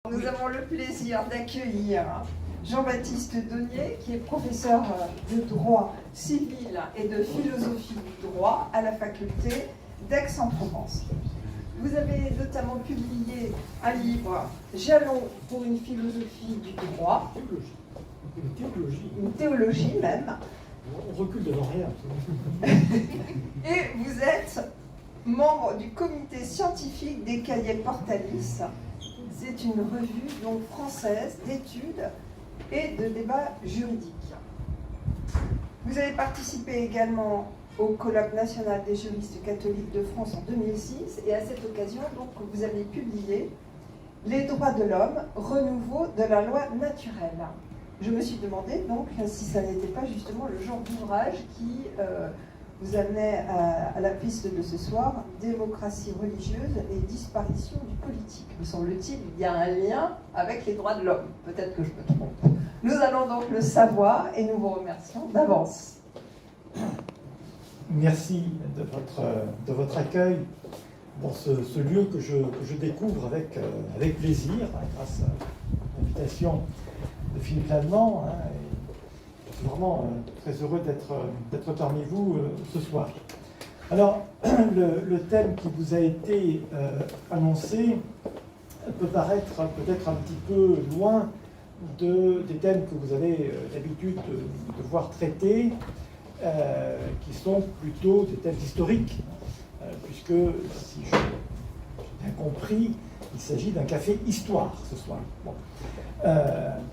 Nous avons le plaisir d'accueillir Jean-Baptiste Donnier, qui est professeur de droit civil et de philosophie du droit à la faculté d'Aix-en-Provence. Vous avez notamment publié un livre, Jalons pour une philosophie du droit. Une théologie même. On recule devant rien. Et vous êtes membre du comité scientifique des cahiers Portalis. C'est une revue donc française d'études et de débats juridiques. Vous avez participé également au colloque national des juristes catholiques de France en 2006 et à cette occasion donc vous avez publié Les droits de l'homme, renouveau de la loi naturelle. Je me suis demandé donc si ça n'était pas justement le genre d'ouvrage qui vous amenait à la piste de ce soir, démocratie religieuse et disparition du politique. Me semble-t-il, il y a un lien avec les droits de l'homme. Peut-être que je me trompe. Nous allons donc le savoir et nous vous remercions d'avance. Merci de votre accueil dans ce lieu que je découvre avec plaisir, grâce à l'invitation de Philippe Lallemand. Je suis vraiment très heureux d'être parmi vous ce soir. Alors, le thème qui vous a été annoncé peut paraître peut-être un petit peu loin des thèmes que vous avez l'habitude de voir traités, qui sont plutôt des thèmes historiques, puisque, si j'ai bien compris, il s'agit d'un café histoire ce soir. Bon.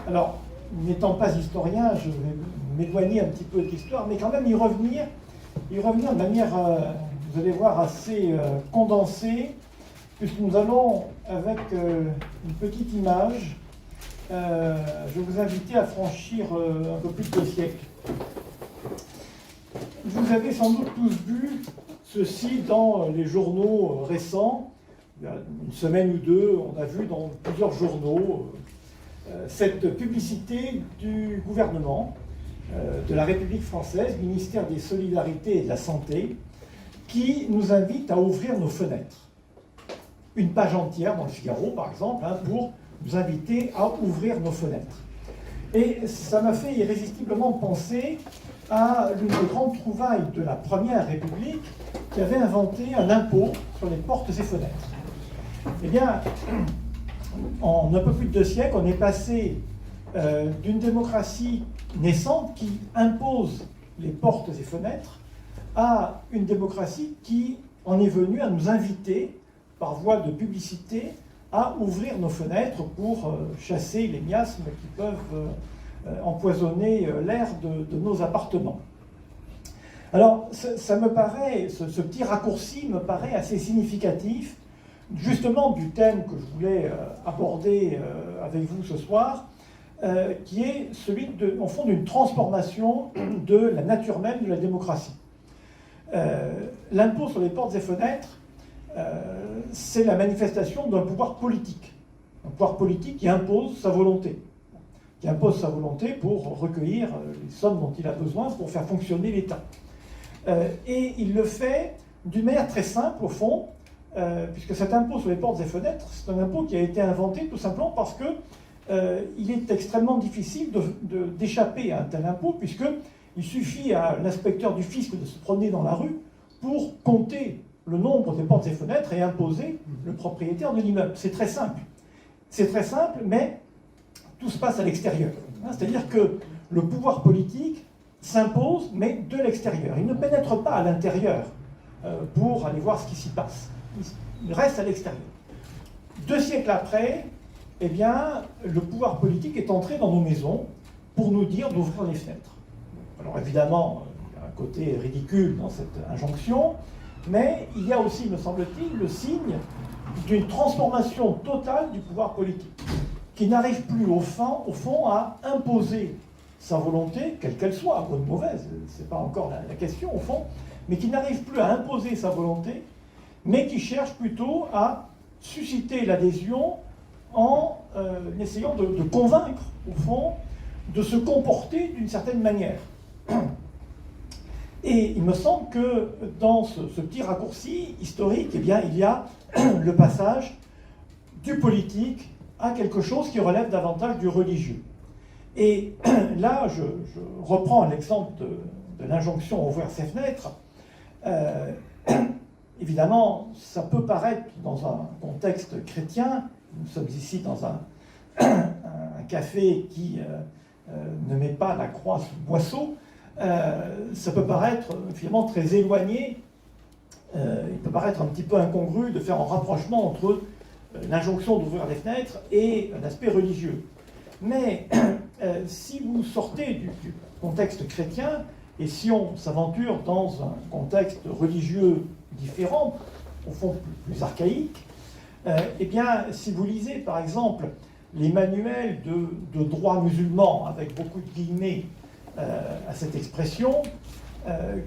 Alors, n'étant pas historien, je vais m'éloigner un petit peu de l'histoire, mais quand même y revenir de manière, vous allez voir, assez condensée, puisque nous allons, avec une petite image, je vais vous inviter à franchir un peu plus de 2 siècles. Vous avez sans doute tous vu ceci dans les journaux récents. Il y a une semaine ou deux, on a vu dans plusieurs journaux cette publicité du gouvernement de la République française, ministère des Solidarités et de la Santé, qui nous invite à ouvrir nos fenêtres. Une page entière dans le Figaro, par exemple, pour nous inviter à ouvrir nos fenêtres. Et ça m'a fait irrésistiblement penser à l'une des grandes trouvailles de la Première République, qui avait inventé un impôt sur les portes et fenêtres. Eh bien, en un peu plus de 2 siècles, on est passé d'une démocratie naissante qui impose les portes et fenêtres à une démocratie qui en est venue à nous inviter, par voie de publicité, à ouvrir nos fenêtres pour chasser les miasmes qui peuvent empoisonner l'air de nos appartements. Alors, ça me paraît, ce petit raccourci me paraît assez significatif, justement du thème que je voulais aborder avec vous ce soir, qui est celui, en fond, d'une transformation de la nature même de la démocratie. L'impôt sur les portes et fenêtres, c'est la manifestation d'un pouvoir politique. Un pouvoir politique qui impose sa volonté. Qui impose sa volonté pour recueillir les sommes dont il a besoin pour faire fonctionner l'État. Et il le fait d'une manière très simple, au fond, puisque cet impôt sur les portes et fenêtres, c'est un impôt qui a été inventé tout simplement parce que il est extrêmement difficile d'échapper à un tel impôt, puisqu'il suffit à l'inspecteur du fisc de se promener dans la rue pour compter le nombre des portes et fenêtres et imposer le propriétaire de l'immeuble. C'est très simple. C'est très simple, mais tout se passe à l'extérieur. C'est-à-dire que le pouvoir politique s'impose, mais de l'extérieur. Il ne pénètre pas à l'intérieur pour aller voir ce qui s'y passe. Il reste à l'extérieur. 2 siècles après, eh bien, le pouvoir politique est entré dans nos maisons pour nous dire d'ouvrir les fenêtres. Alors évidemment, il y a un côté ridicule dans cette injonction, mais il y a aussi, me semble-t-il, le signe d'une transformation totale du pouvoir politique, qui n'arrive plus au fond à imposer sa volonté, quelle qu'elle soit, bonne ou mauvaise, c'est pas encore la question au fond, mais qui n'arrive plus à imposer sa volonté, mais qui cherche plutôt à susciter l'adhésion en essayant de convaincre, au fond, de se comporter d'une certaine manière. Et il me semble que dans ce petit raccourci historique, eh bien, il y a le passage du politique à quelque chose qui relève davantage du religieux. Et là, je reprends l'exemple de l'injonction ouvrir ses fenêtres. Évidemment, ça peut paraître dans un contexte chrétien, nous sommes ici dans un café qui ne met pas la croix sous le boisseau, ça peut paraître finalement très éloigné, il peut paraître un petit peu incongru de faire un rapprochement entre l'injonction d'ouvrir les fenêtres et l'aspect religieux. Mais si vous sortez du contexte chrétien, et si on s'aventure dans un contexte religieux différent, au fond plus archaïque, eh bien, si vous lisez par exemple les manuels de droit musulman, avec beaucoup de guillemets à cette expression,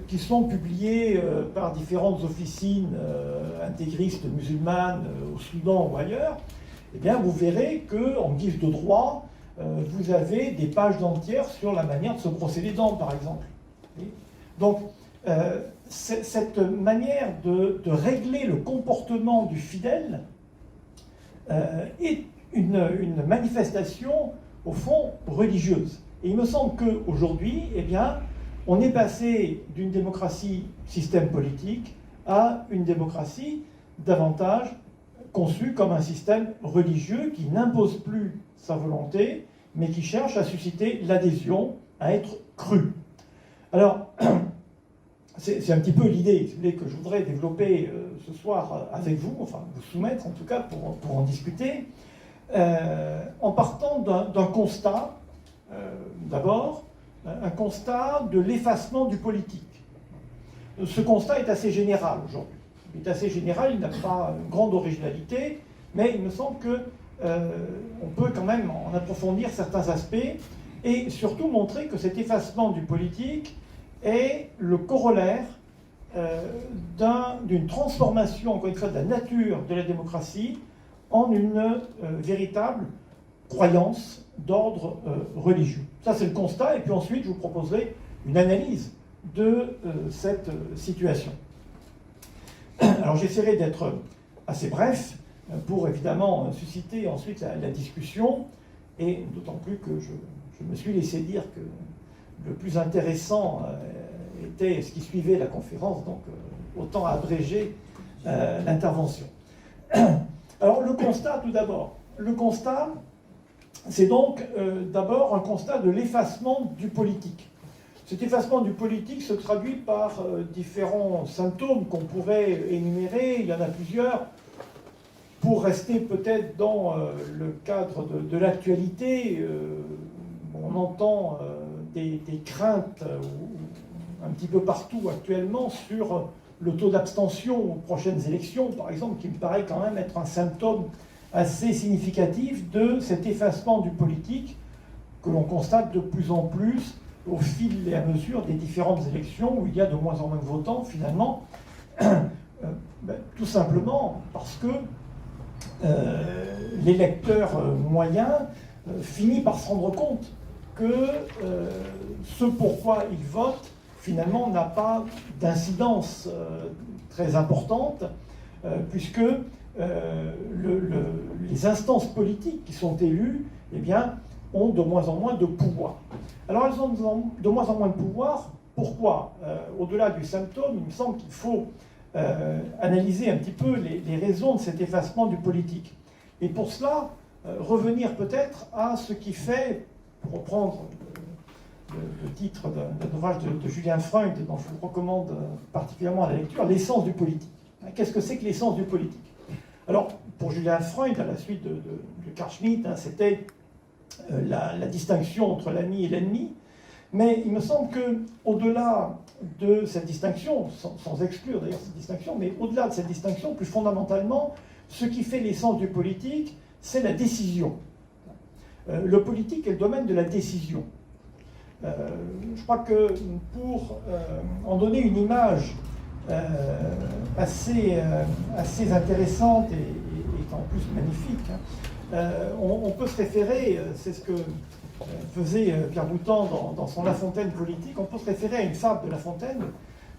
qui sont publiés par différentes officines intégristes musulmanes au Soudan ou ailleurs, eh bien, vous verrez qu'en guise de droit, vous avez des pages entières sur la manière de se brosser les dents, par exemple. Donc, cette manière de régler le comportement du fidèle est une manifestation, au fond, religieuse. Et il me semble qu'aujourd'hui, eh bien, on est passé d'une démocratie système politique à une démocratie davantage conçue comme un système religieux qui n'impose plus sa volonté, mais qui cherche à susciter l'adhésion, à être cru. Alors, c'est un petit peu l'idée, si vous voulez, que je voudrais développer ce soir avec vous, enfin vous soumettre en tout cas pour en discuter, en partant d'un constat, d'abord, un constat de l'effacement du politique. Ce constat est assez général aujourd'hui. Il est assez général, il n'a pas une grande originalité, mais il me semble qu'on peut quand même en approfondir certains aspects et surtout montrer que cet effacement du politique est le corollaire d'une transformation, encore une fois, de la nature de la démocratie en une véritable croyance d'ordre religieux. Ça, c'est le constat, et puis ensuite, je vous proposerai une analyse de cette situation. Alors, j'essaierai d'être assez bref pour, évidemment, susciter ensuite la discussion, et d'autant plus que je me suis laissé dire que le plus intéressant était ce qui suivait la conférence, donc autant abréger l'intervention. Alors, le constat, tout d'abord. Le constat, c'est donc d'abord un constat de l'effacement du politique. Cet effacement du politique se traduit par différents symptômes qu'on pourrait énumérer, il y en a plusieurs. Pour rester peut-être dans le cadre de l'actualité, on entend des craintes un petit peu partout actuellement sur le taux d'abstention aux prochaines élections, par exemple, qui me paraît quand même être un symptôme assez significatif de cet effacement du politique que l'on constate de plus en plus au fil et à mesure des différentes élections où il y a de moins en moins de votants finalement, tout simplement parce que l'électeur moyen finit par se rendre compte que ce pourquoi il vote finalement n'a pas d'incidence très importante puisque les instances politiques qui sont élues, eh bien, ont de moins en moins de pouvoir. Alors elles ont de moins en moins de pouvoir. Pourquoi au-delà du symptôme, il me semble qu'il faut analyser un petit peu les raisons de cet effacement du politique. Et pour cela, revenir peut-être à ce qui fait, pour reprendre le titre d'un ouvrage de Julien Freund, dont je vous recommande particulièrement la lecture, l'essence du politique. Qu'est-ce que c'est que l'essence du politique? Alors, pour Julien Freund, à la suite de Carl Schmitt, c'était la distinction entre l'ami et l'ennemi. Mais il me semble qu'au-delà de cette distinction, sans exclure d'ailleurs cette distinction, mais au-delà de cette distinction, plus fondamentalement, ce qui fait l'essence du politique, c'est la décision. Le politique est le domaine de la décision. Je crois que pour en donner une image assez intéressante et en plus magnifique, on peut se référer, c'est ce que faisait Pierre Boutan dans son La Fontaine politique, on peut se référer à une fable de La Fontaine,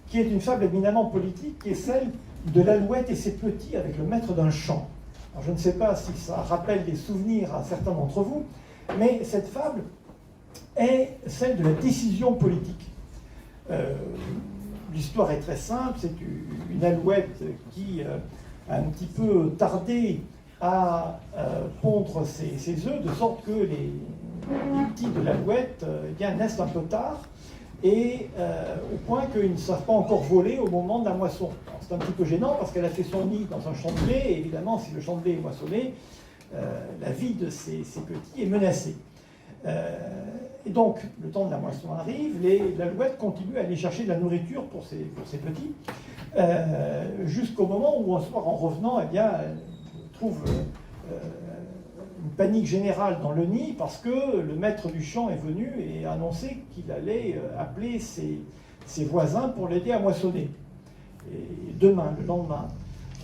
qui est une fable éminemment politique, qui est celle de l'alouette et ses petits avec le maître d'un champ. Alors, je ne sais pas si ça rappelle des souvenirs à certains d'entre vous, mais cette fable est celle de la décision politique. L'histoire est très simple, c'est une alouette qui a un petit peu tardé à pondre ses œufs, de sorte que les petits de l'alouette naissent un peu tard, et au point qu'ils ne savent pas encore voler au moment de la moisson. C'est un petit peu gênant parce qu'elle a fait son nid dans un champ de blé, et évidemment, si le champ de blé est moissonné, la vie de ces petits est menacée. Et donc, le temps de la moisson arrive, l'alouette continue à aller chercher de la nourriture pour ses petits, jusqu'au moment où, un soir, en revenant, eh bien, elle trouve une panique générale dans le nid parce que le maître du champ est venu et a annoncé qu'il allait appeler ses voisins pour l'aider à moissonner. Et demain, le lendemain,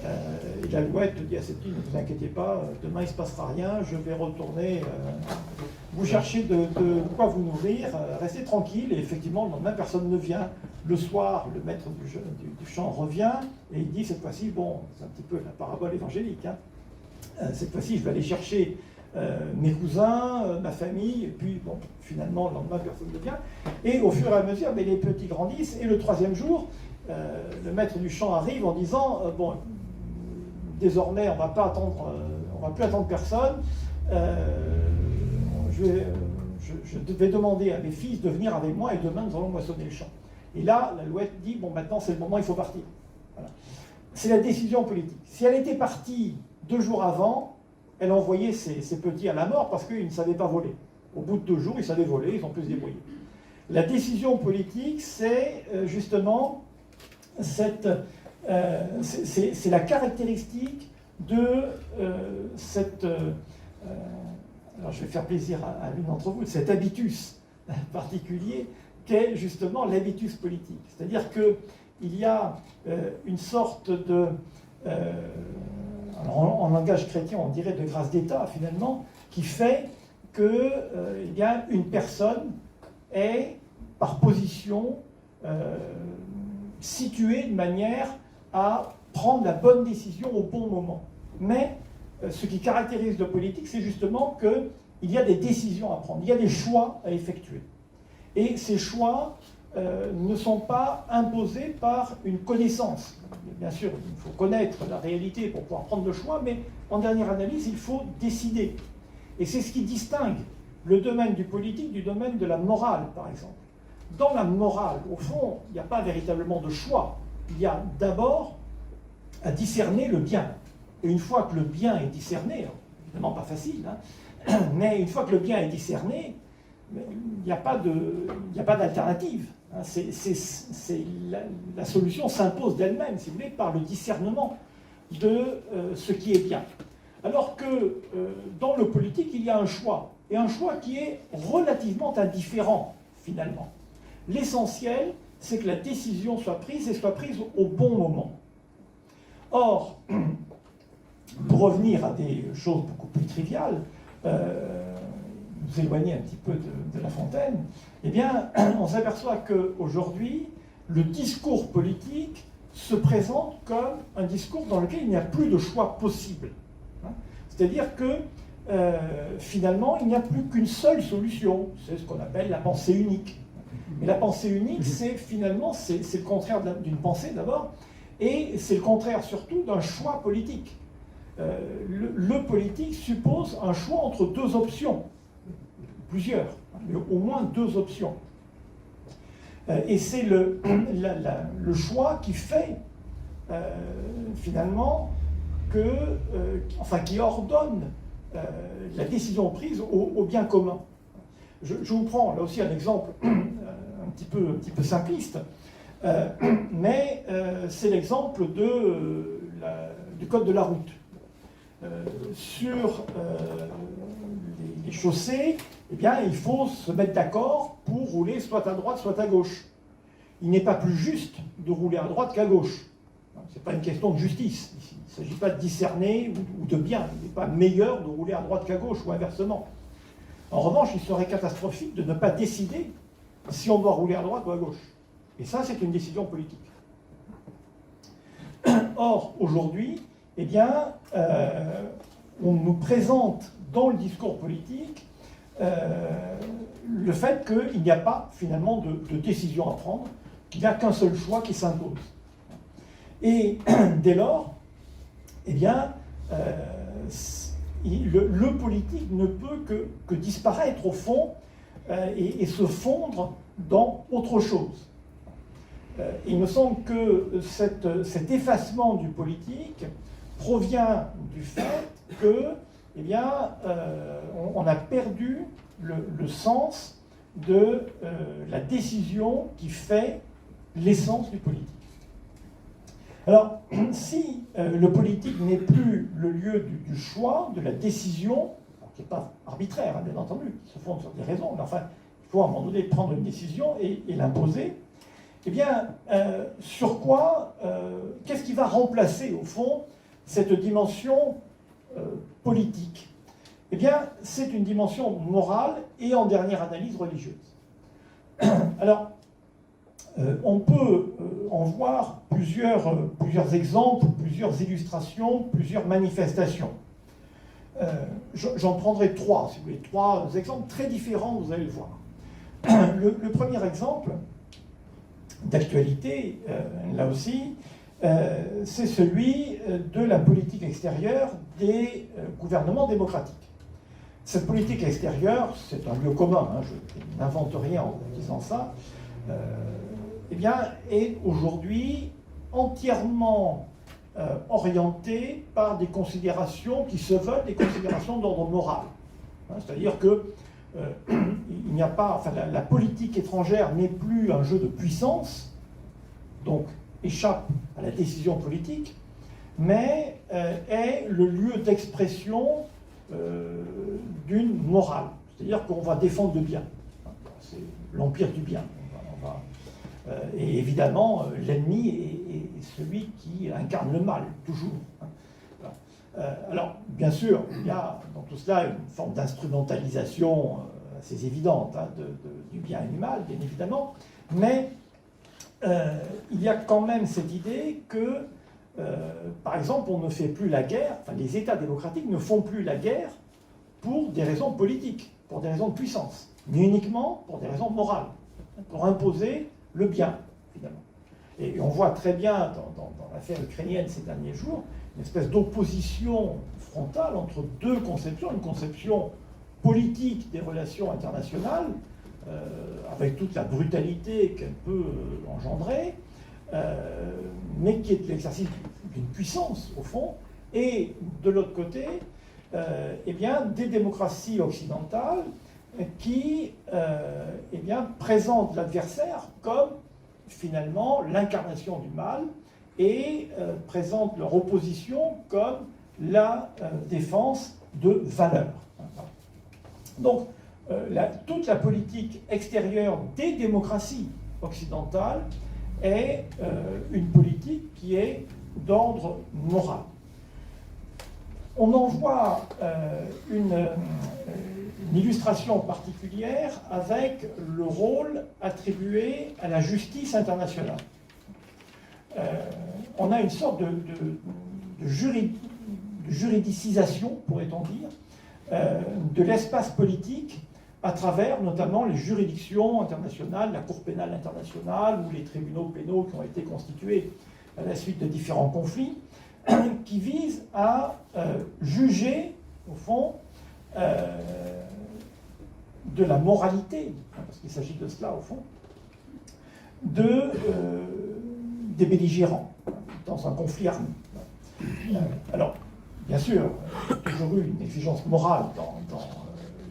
et l'alouette dit à ses petits, ne vous inquiétez pas, demain il ne se passera rien, je vais retourner vous chercher de quoi vous nourrir, restez tranquille. Et effectivement, le lendemain, personne ne vient. Le soir, le maître du champ revient et il dit cette fois-ci, bon, c'est un petit peu la parabole évangélique, hein, cette fois-ci je vais aller chercher mes cousins, ma famille, et puis bon, finalement, le lendemain, personne ne vient. Et au fur et à mesure, mais les petits grandissent, et le troisième jour, le maître du champ arrive en disant bon, désormais, on ne va plus attendre personne. Je vais demander à mes fils de venir avec moi et demain nous allons moissonner le champ. Et là, l'alouette dit bon, maintenant c'est le moment, il faut partir. Voilà. C'est la décision politique. Si elle était partie 2 jours avant, elle envoyait ses petits à la mort parce qu'ils ne savaient pas voler. Au bout de 2 jours, ils savaient voler, ils ont pu se débrouiller. La décision politique, c'est justement c'est la caractéristique de cette... alors je vais faire plaisir à l'une d'entre vous, de cet habitus particulier qu'est justement l'habitus politique. C'est-à-dire qu'il y a une sorte de... alors en langage chrétien, on dirait de grâce d'État, finalement, qui fait qu'il y a une personne est, par position, située de manière à prendre la bonne décision au bon moment. Mais ce qui caractérise le politique, c'est justement qu'il y a des décisions à prendre, il y a des choix à effectuer. Et ces choix ne sont pas imposés par une connaissance. Bien sûr, il faut connaître la réalité pour pouvoir prendre le choix, mais en dernière analyse, il faut décider. Et c'est ce qui distingue le domaine du politique du domaine de la morale, par exemple. Dans la morale, au fond, il n'y a pas véritablement de choix. Il y a d'abord à discerner le bien. Et une fois que le bien est discerné, évidemment pas facile, hein, mais une fois que le bien est discerné, il n'y a pas d'alternative. Hein, la solution s'impose d'elle-même, si vous voulez, par le discernement de ce qui est bien. Alors que dans le politique, il y a un choix, et un choix qui est relativement indifférent, finalement. L'essentiel, c'est que la décision soit prise, et soit prise au bon moment. Or, pour revenir à des choses beaucoup plus triviales, nous éloigner un petit peu de La Fontaine, eh bien, on s'aperçoit qu'aujourd'hui, le discours politique se présente comme un discours dans lequel il n'y a plus de choix possible. C'est-à-dire que, finalement, il n'y a plus qu'une seule solution. C'est ce qu'on appelle la pensée unique. Mais la pensée unique, c'est finalement, c'est le contraire d'une pensée d'abord, et c'est le contraire surtout d'un choix politique. Le politique suppose un choix entre 2 options, plusieurs, mais au moins 2 options. Et c'est le choix qui fait, finalement, qui ordonne la décision prise au bien commun. Je vous prends là aussi un exemple un petit peu simpliste, mais c'est l'exemple du code de la route. Sur les chaussées, eh bien, il faut se mettre d'accord pour rouler soit à droite, soit à gauche. Il n'est pas plus juste de rouler à droite qu'à gauche. Ce n'est pas une question de justice. Ici. Il ne s'agit pas de discerner ou de bien. Il n'est pas meilleur de rouler à droite qu'à gauche ou inversement. En revanche, il serait catastrophique de ne pas décider si on doit rouler à droite ou à gauche. Et ça, c'est une décision politique. Or, aujourd'hui, eh bien, on nous présente dans le discours politique le fait qu'il n'y a pas finalement de décision à prendre, qu'il n'y a qu'un seul choix qui s'impose. Et dès lors, eh bien, le politique ne peut que disparaître au fond et se fondre dans autre chose. Il me semble que cet effacement du politique provient du fait que, eh bien, on a perdu le sens de la décision qui fait l'essence du politique. Alors, si le politique n'est plus le lieu du choix, de la décision, qui n'est pas arbitraire, hein, bien entendu, qui se fonde sur des raisons, mais enfin, il faut à un moment donné prendre une décision et l'imposer, eh bien, sur quoi, qu'est-ce qui va remplacer, au fond, cette dimension politique? Eh bien, c'est une dimension morale et, en dernière analyse, religieuse. Alors, on peut en voir plusieurs exemples, plusieurs illustrations, plusieurs manifestations. J'en prendrai trois, si vous voulez, trois exemples très différents, vous allez le voir. Le premier exemple d'actualité, là aussi, c'est celui de la politique extérieure des gouvernements démocratiques. Cette politique extérieure, c'est un lieu commun, hein, je n'invente rien en disant ça, eh bien, est aujourd'hui entièrement orientée par des considérations qui se veulent des considérations d'ordre moral. Hein, c'est-à-dire que il n'y a pas, enfin, la politique étrangère n'est plus un jeu de puissance, donc échappe à la décision politique, mais est le lieu d'expression d'une morale. C'est-à-dire qu'on va défendre le bien. C'est l'empire du bien. Et évidemment, l'ennemi est celui qui incarne le mal, toujours. Alors, bien sûr, il y a dans tout cela une forme d'instrumentalisation assez évidente, hein, du bien et du mal, bien évidemment, mais il y a quand même cette idée que, par exemple, on ne fait plus la guerre, enfin, les États démocratiques ne font plus la guerre pour des raisons politiques, pour des raisons de puissance, mais uniquement pour des raisons morales, pour imposer le bien, finalement. Et on voit très bien dans l'affaire ukrainienne ces derniers jours une espèce d'opposition frontale entre deux conceptions, une conception politique des relations internationales, avec toute la brutalité qu'elle peut engendrer, mais qui est l'exercice d'une puissance, au fond, et de l'autre côté, eh bien, des démocraties occidentales qui eh bien, présentent l'adversaire comme finalement l'incarnation du mal et présentent leur opposition comme la défense de valeurs. Donc, toute la politique extérieure des démocraties occidentales est une politique qui est d'ordre moral. On en voit une illustration particulière avec le rôle attribué à la justice internationale. On a une sorte de juridicisation, pourrait-on dire, de l'espace politique à travers notamment les juridictions internationales, la Cour pénale internationale ou les tribunaux pénaux qui ont été constitués à la suite de différents conflits, qui visent à juger, au fond, de la moralité, parce qu'il s'agit de cela au fond, des belligérants dans un conflit armé. Alors, bien sûr, il y a toujours eu une exigence morale dans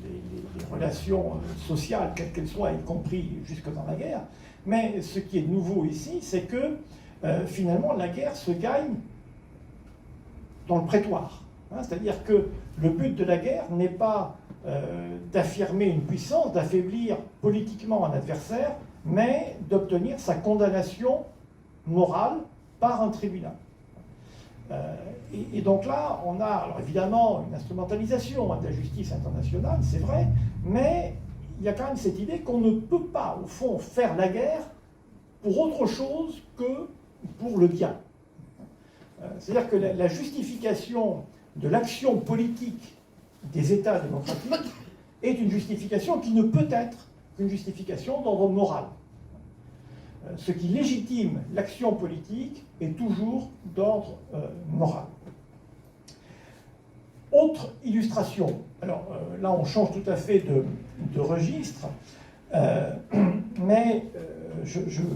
les relations sociales, quelles qu'elles soient, y compris jusque dans la guerre, mais ce qui est nouveau ici, c'est que finalement la guerre se gagne dans le prétoire. Hein, c'est-à-dire que le but de la guerre n'est pas d'affirmer une puissance, d'affaiblir politiquement un adversaire, mais d'obtenir sa condamnation morale par un tribunal. Et donc là, on a alors évidemment une instrumentalisation de la justice internationale, c'est vrai, mais il y a quand même cette idée qu'on ne peut pas, au fond, faire la guerre pour autre chose que pour le bien. C'est-à-dire que la justification de l'action politique des États démocratiques est une justification qui ne peut être qu'une justification d'ordre moral. Ce qui légitime l'action politique est toujours d'ordre moral. Autre illustration, alors là on change tout à fait de registre, mais je vais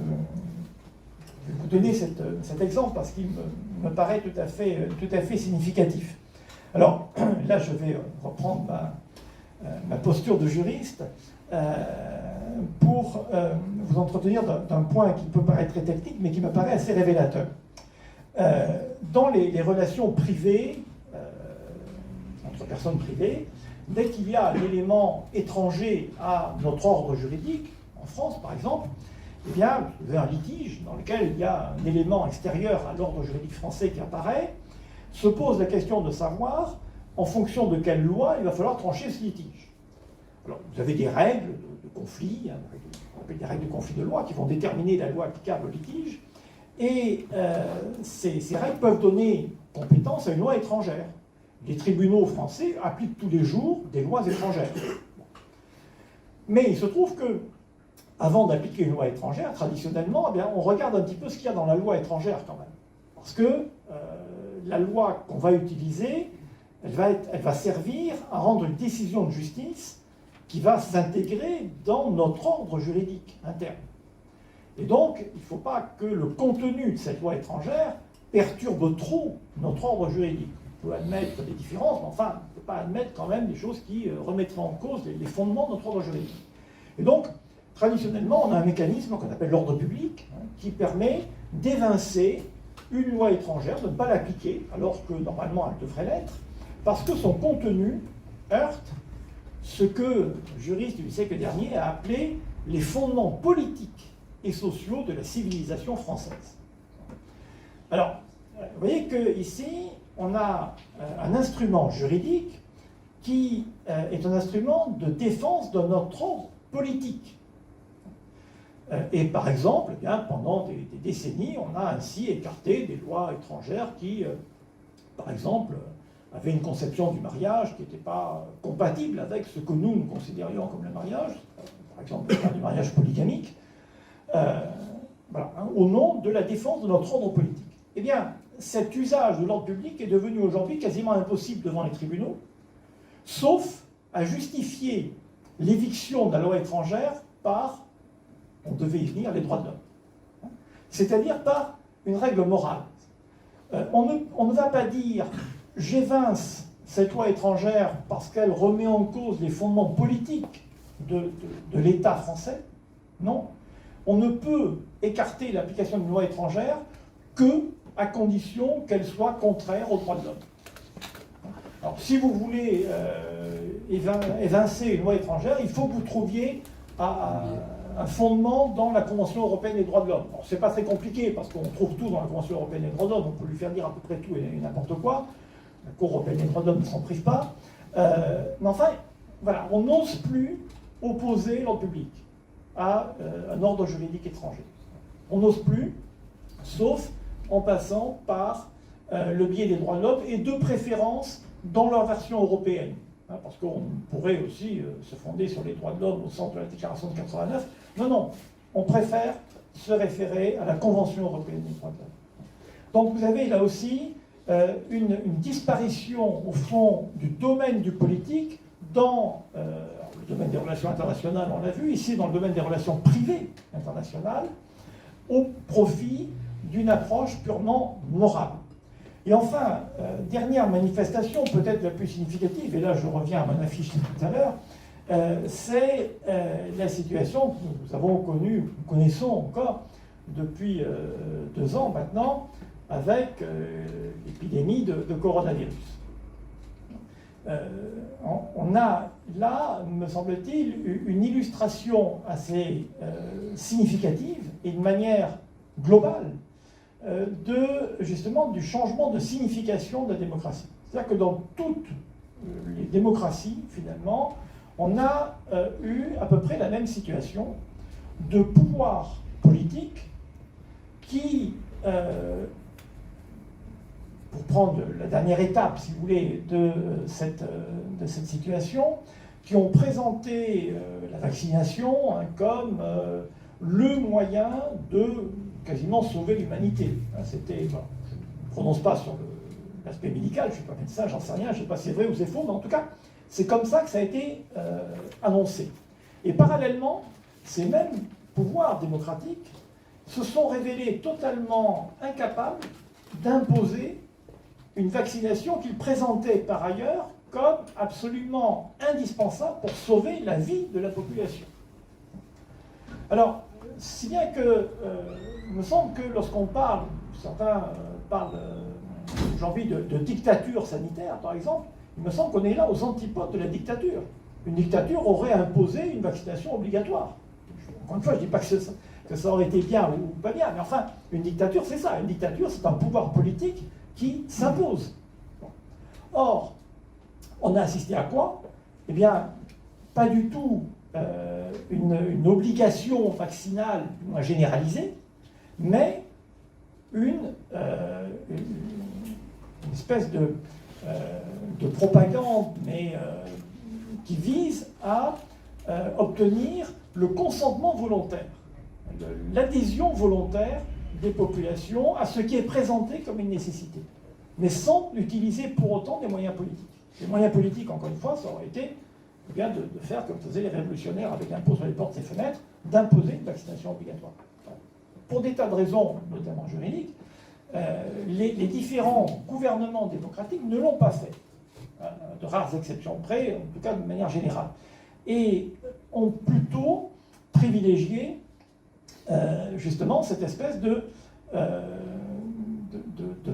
vous donner cet exemple parce qu'il me paraît tout à fait significatif. Alors là je vais reprendre ma posture de juriste pour vous entretenir d'un point qui peut paraître très technique mais qui me paraît assez révélateur. Dans les relations privées, entre personnes privées, dès qu'il y a un élément étranger à notre ordre juridique, en France par exemple, eh bien, vous avez un litige dans lequel il y a un élément extérieur à l'ordre juridique français qui apparaît, se pose la question de savoir en fonction de quelle loi il va falloir trancher ce litige. Alors, vous avez des règles de conflit, on appelle des règles de conflit de loi, qui vont déterminer la loi applicable au litige, et ces règles peuvent donner compétence à une loi étrangère. Les tribunaux français appliquent tous les jours des lois étrangères. Mais il se trouve que, avant d'appliquer une loi étrangère, traditionnellement, eh bien, on regarde un petit peu ce qu'il y a dans la loi étrangère quand même. Parce que la loi qu'on va utiliser, elle va servir à rendre une décision de justice qui va s'intégrer dans notre ordre juridique interne. Et donc, il ne faut pas que le contenu de cette loi étrangère perturbe trop notre ordre juridique. On peut admettre des différences, mais enfin, on ne peut pas admettre quand même des choses qui remettraient en cause les fondements de notre ordre juridique. Et donc, traditionnellement, on a un mécanisme qu'on appelle l'ordre public, qui permet d'évincer une loi étrangère, de ne pas l'appliquer, alors que normalement elle devrait l'être, parce que son contenu heurte ce que le juriste du siècle dernier a appelé les fondements politiques et sociaux de la civilisation française. Alors, vous voyez qu'ici, on a un instrument juridique qui est un instrument de défense de notre ordre politique. Et par exemple, eh bien, pendant des décennies, on a ainsi écarté des lois étrangères qui, par exemple, avaient une conception du mariage qui n'était pas compatible avec ce que nous considérions comme le mariage, par exemple le cas du mariage polygamique, voilà, au nom de la défense de notre ordre politique. Eh bien, cet usage de l'ordre public est devenu aujourd'hui quasiment impossible devant les tribunaux, sauf à justifier l'éviction de la loi étrangère par, on devait y venir, les droits de l'homme. C'est-à-dire par une règle morale. On ne va pas dire « j'évince cette loi étrangère parce qu'elle remet en cause les fondements politiques de l'État français ». Non. On ne peut écarter l'application d'une loi étrangère que à condition qu'elle soit contraire aux droits de l'homme. Alors, si vous voulez évincer une loi étrangère, il faut que vous trouviez un fondement dans la Convention européenne des droits de l'homme. Ce n'est pas très compliqué, parce qu'on trouve tout dans la Convention européenne des droits de l'homme, on peut lui faire dire à peu près tout et n'importe quoi. La Cour européenne des droits de l'homme ne s'en prive pas. Mais enfin, voilà, on n'ose plus opposer l'ordre public à un ordre juridique étranger. On n'ose plus, sauf en passant par le biais des droits de l'homme, et de préférence dans leur version européenne. Parce qu'on pourrait aussi se fonder sur les droits de l'homme au sens de la déclaration de 89. Non, non, on préfère se référer à la Convention européenne des droits de l'homme. Donc vous avez là aussi une disparition, au fond, du domaine du politique dans le domaine des relations internationales, on l'a vu, ici dans le domaine des relations privées internationales, au profit d'une approche purement morale. Et enfin, dernière manifestation, peut-être la plus significative, et là je reviens à mon affiche de tout à l'heure, c'est la situation que nous avons connue, nous connaissons encore depuis 2 ans maintenant, avec l'épidémie de coronavirus. On a là, me semble-t-il, une illustration assez significative et de manière globale justement du changement de signification de la démocratie. C'est-à-dire que dans toutes les démocraties, finalement, on a eu à peu près la même situation de pouvoir politique qui pour prendre la dernière étape, si vous voulez, de cette situation, qui ont présenté la vaccination comme le moyen de quasiment sauver l'humanité. C'était, bon, je ne prononce pas sur l'aspect médical, je ne suis pas médecin, j'en sais rien, je ne sais pas si c'est vrai ou c'est faux, mais en tout cas, c'est comme ça que ça a été annoncé. Et parallèlement, ces mêmes pouvoirs démocratiques se sont révélés totalement incapables d'imposer une vaccination qu'ils présentaient par ailleurs comme absolument indispensable pour sauver la vie de la population. Alors, si bien que, il me semble que lorsqu'on parle, certains parlent, j'ai envie de dictature sanitaire par exemple, il me semble qu'on est là aux antipodes de la dictature. Une dictature aurait imposé une vaccination obligatoire. Encore une fois, je ne dis pas que ça aurait été bien ou pas bien, mais enfin, une dictature, c'est ça. Une dictature, c'est un pouvoir politique qui s'impose. Or, on a assisté à quoi? Eh bien, pas du tout une obligation vaccinale généralisée, mais une espèce de propagande, mais qui vise à obtenir le consentement volontaire, l'adhésion volontaire des populations à ce qui est présenté comme une nécessité, mais sans utiliser pour autant des moyens politiques. Les moyens politiques, encore une fois, ça aurait été bien de faire comme faisaient les révolutionnaires avec l'impôt sur les portes et fenêtres, d'imposer une vaccination obligatoire. Pour des tas de raisons, notamment juridiques, les différents gouvernements démocratiques ne l'ont pas fait, de rares exceptions près, en tout cas de manière générale, et ont plutôt privilégié justement cette espèce de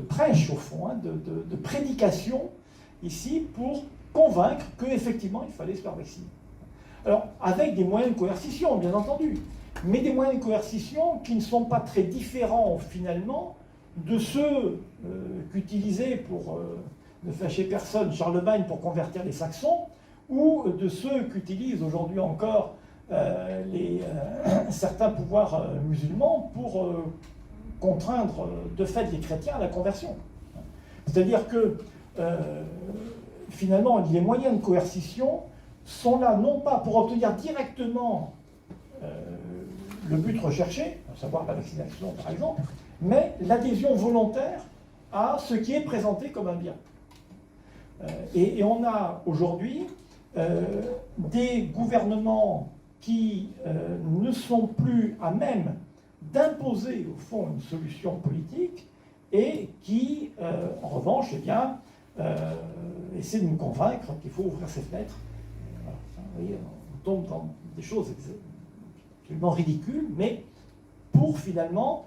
prêche, au fond, de prédication ici pour convaincre qu'effectivement il fallait se faire vacciner. Alors, avec des moyens de coercition, bien entendu, mais des moyens de coercition qui ne sont pas très différents finalement de ceux qu'utilisait, pour ne fâcher personne, Charlemagne pour convertir les Saxons, ou de ceux qu'utilisent aujourd'hui encore certains pouvoirs musulmans pour contraindre de fait les chrétiens à la conversion. C'est-à-dire que finalement les moyens de coercition sont là non pas pour obtenir directement le but recherché, à savoir la vaccination par exemple, mais l'adhésion volontaire à ce qui est présenté comme un bien. Et on a aujourd'hui des gouvernements qui ne sont plus à même d'imposer au fond une solution politique et qui, en revanche, eh bien, essaient de nous convaincre qu'il faut ouvrir ses fenêtres. Voilà. Vous voyez, on tombe dans des choses absolument ridicules, mais pour finalement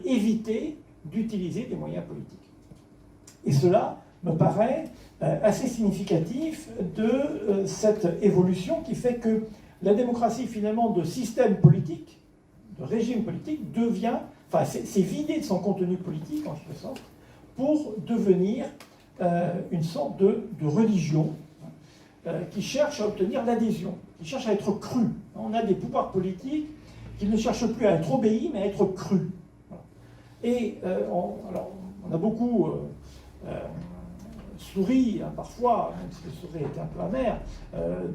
éviter d'utiliser des moyens politiques. Et cela me paraît assez significatif de cette évolution qui fait que la démocratie, finalement, de système politique, de régime politique, devient, enfin, c'est vidé de son contenu politique, en quelque sorte, pour devenir une sorte de religion qui cherche à obtenir l'adhésion, qui cherche à être cru. On a des pouvoirs politiques qui ne cherchent plus à être obéis, mais à être crus. Et on a beaucoup souri, hein, parfois, même si le sourire était un peu amer,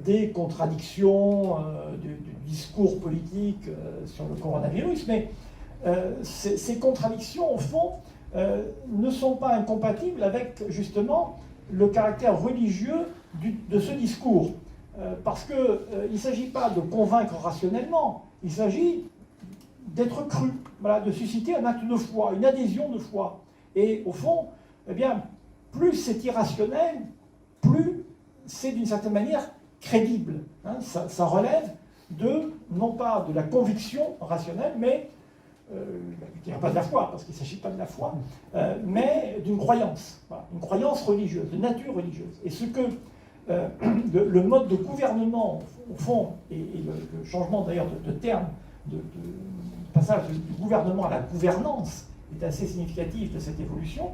des contradictions du discours politique sur le coronavirus, mais ces contradictions, au fond, ne sont pas incompatibles avec, justement, le caractère religieux de ce discours. Parce qu'il ne s'agit pas de convaincre rationnellement, il s'agit d'être cru, voilà, de susciter un acte de foi, une adhésion de foi. Et au fond, eh bien, plus c'est irrationnel, plus c'est d'une certaine manière crédible. Hein. Ça relève non pas de la conviction rationnelle, mais, je ne dirais pas de la foi, parce qu'il ne s'agit pas de la foi, mais d'une croyance, voilà, une croyance religieuse, de nature religieuse. Et ce que le mode de gouvernement, au fond, et le changement d'ailleurs de terme, de passage du gouvernement à la gouvernance est assez significatif de cette évolution.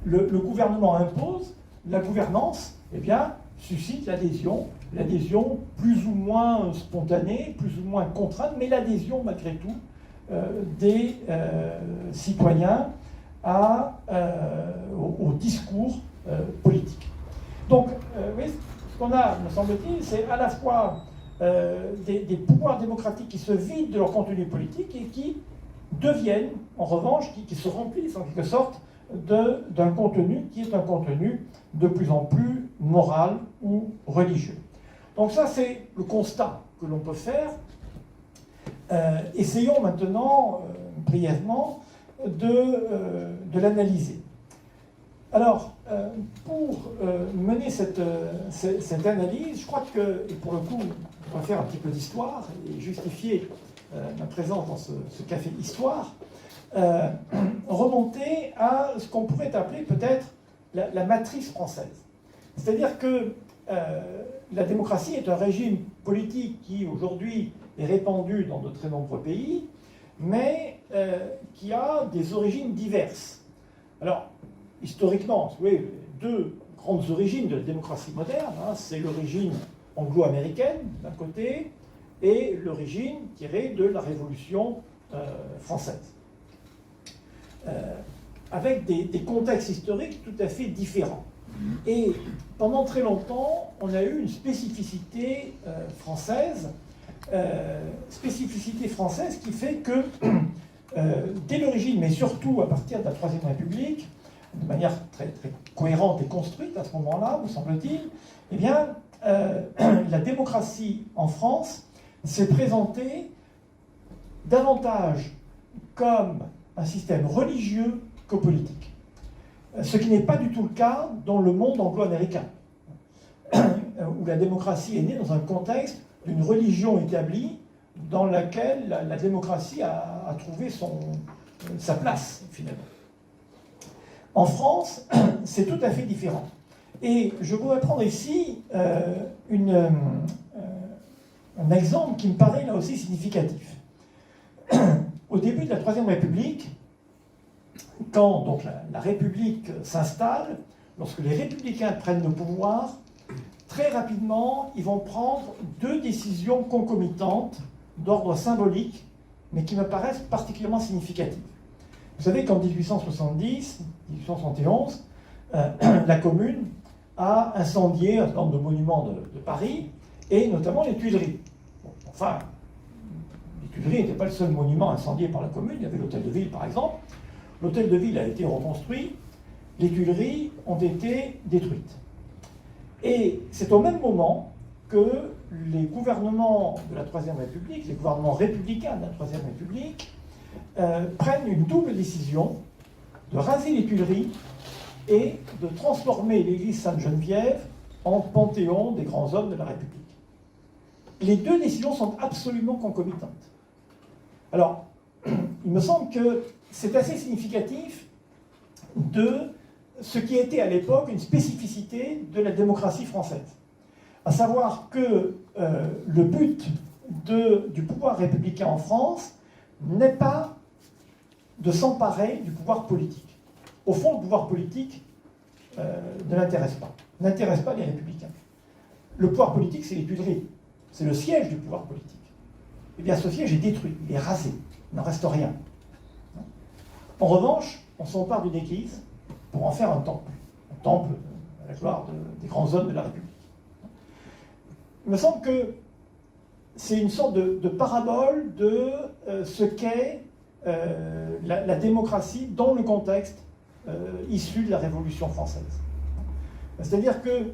Le gouvernement impose, la gouvernance, eh bien, suscite l'adhésion plus ou moins spontanée, plus ou moins contrainte, mais l'adhésion malgré tout des citoyens au discours politique. Donc, oui, ce qu'on a, me semble-t-il, c'est à la fois des pouvoirs démocratiques qui se vident de leur contenu politique et qui deviennent, en revanche, qui se remplissent en quelque sorte d'un contenu qui est un contenu de plus en plus moral ou religieux. Donc ça, c'est le constat que l'on peut faire. Essayons maintenant, brièvement, de l'analyser. Alors, pour mener cette analyse, je crois que, et pour le coup, on va faire un petit peu d'histoire et justifier ma présence dans ce café Histoire, remonter à ce qu'on pourrait appeler peut-être la matrice française. C'est-à-dire que la démocratie est un régime politique qui, aujourd'hui, est répandu dans de très nombreux pays, mais qui a des origines diverses. Alors, historiquement, vous voyez, deux grandes origines de la démocratie moderne, hein, c'est l'origine anglo-américaine, d'un côté, et l'origine tirée de la Révolution française. Avec des contextes historiques tout à fait différents. Et pendant très longtemps, on a eu une spécificité française qui fait que, dès l'origine, mais surtout à partir de la Troisième République, de manière très, très cohérente et construite à ce moment-là, vous semble-t-il, eh bien, la démocratie en France s'est présentée davantage comme un système religieux que politique. Ce qui n'est pas du tout le cas dans le monde anglo-américain, où la démocratie est née dans un contexte d'une religion établie dans laquelle la démocratie a trouvé sa place, finalement. En France, c'est tout à fait différent. Et je voudrais prendre ici un exemple qui me paraît là aussi significatif. Au début de la Troisième République, quand donc la République s'installe, lorsque les républicains prennent le pouvoir, très rapidement, ils vont prendre deux décisions concomitantes d'ordre symbolique, mais qui me paraissent particulièrement significatives. Vous savez qu'en 1870-1871, la Commune a incendié un certain nombre de monuments de Paris, et notamment les Tuileries. Bon, enfin, les Tuileries n'étaient pas le seul monument incendié par la Commune, il y avait l'Hôtel de Ville par exemple. L'Hôtel de Ville a été reconstruit, les Tuileries ont été détruites. Et c'est au même moment que les gouvernements de la Troisième République, les gouvernements républicains de la Troisième République, prennent une double décision de raser les Tuileries et de transformer l'église Sainte-Geneviève en panthéon des grands hommes de la République. Les deux décisions sont absolument concomitantes. Alors, il me semble que c'est assez significatif de ce qui était à l'époque une spécificité de la démocratie française. À savoir que le but du pouvoir républicain en France n'est pas de s'emparer du pouvoir politique. Au fond, le pouvoir politique ne l'intéresse pas les républicains. Le pouvoir politique, c'est les Tuileries. C'est le siège du pouvoir politique. Eh bien, ce siège est détruit, il est rasé, il n'en reste rien. En revanche, on s'empare d'une église pour en faire un temple à la gloire des grands hommes de la République. Il me semble que c'est une sorte de parabole de ce qu'est la démocratie dans le contexte issu de la Révolution française. C'est-à-dire que,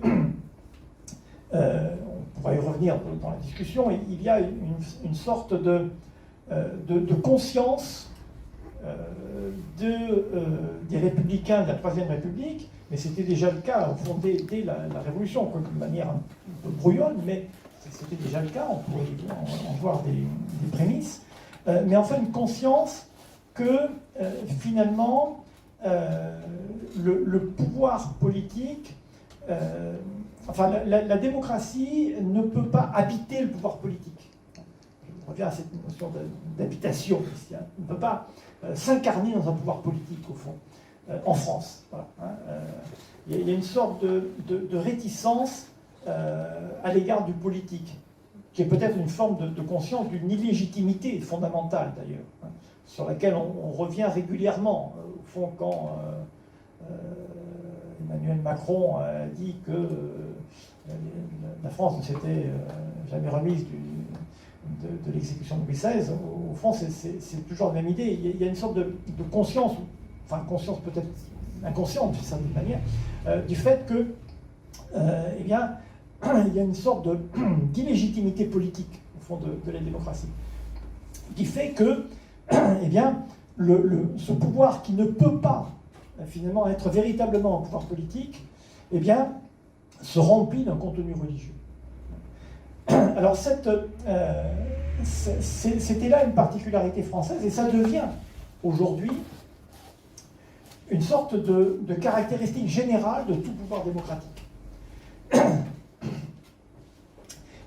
on pourra y revenir dans la discussion, il y a une sorte de conscience des républicains de la Troisième République, mais c'était déjà le cas, au fond, dès la Révolution, de manière un peu brouillonne, mais c'était déjà le cas, on pourrait en voir des prémices, mais enfin une conscience que, finalement, le pouvoir politique, la démocratie ne peut pas habiter le pouvoir politique. Je reviens à cette notion d'habitation ici. Hein. On ne peut pas s'incarner dans un pouvoir politique, au fond, en France. Voilà, hein. Il y a une sorte de réticence à l'égard du politique, qui est peut-être une forme de conscience d'une illégitimité fondamentale, d'ailleurs, hein, sur laquelle on revient régulièrement au fond, quand Emmanuel Macron a dit que la France ne s'était jamais remise de l'exécution de Louis XVI, au fond, c'est toujours la même idée. Il y a une sorte de conscience, enfin conscience peut-être inconsciente d'une certaine manière, du fait que, eh bien, il y a une sorte d'illégitimité politique, au fond, de la démocratie, qui fait que, eh bien, ce pouvoir qui ne peut pas, finalement, être véritablement un pouvoir politique, eh bien, se remplit d'un contenu religieux. Alors, c'était là une particularité française, et ça devient, aujourd'hui, une sorte de caractéristique générale de tout pouvoir démocratique.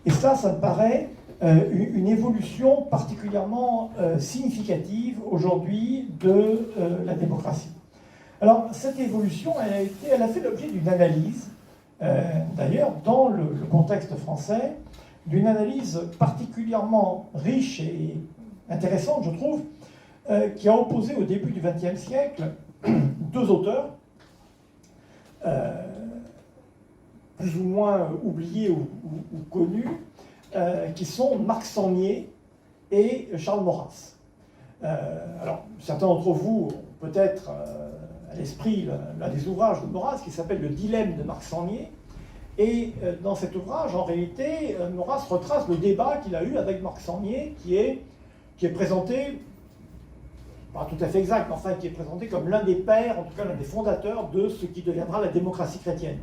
Et ça me paraît une évolution particulièrement significative aujourd'hui de la démocratie. Alors, cette évolution, elle a fait l'objet d'une analyse, d'ailleurs, dans le contexte français, d'une analyse particulièrement riche et intéressante, je trouve, qui a opposé au début du XXe siècle deux auteurs, plus ou moins oubliés ou connus, qui sont Marc Sangnier et Charles Maurras. Alors, certains d'entre vous ont peut-être à l'esprit l'un des ouvrages de Maurras qui s'appelle Le dilemme de Marc Sangnier. Et dans cet ouvrage, en réalité, Maurras retrace le débat qu'il a eu avec Marc Sangnier, qui est présenté, pas tout à fait exact, mais enfin qui est présenté comme l'un des pères, en tout cas l'un des fondateurs de ce qui deviendra la démocratie chrétienne.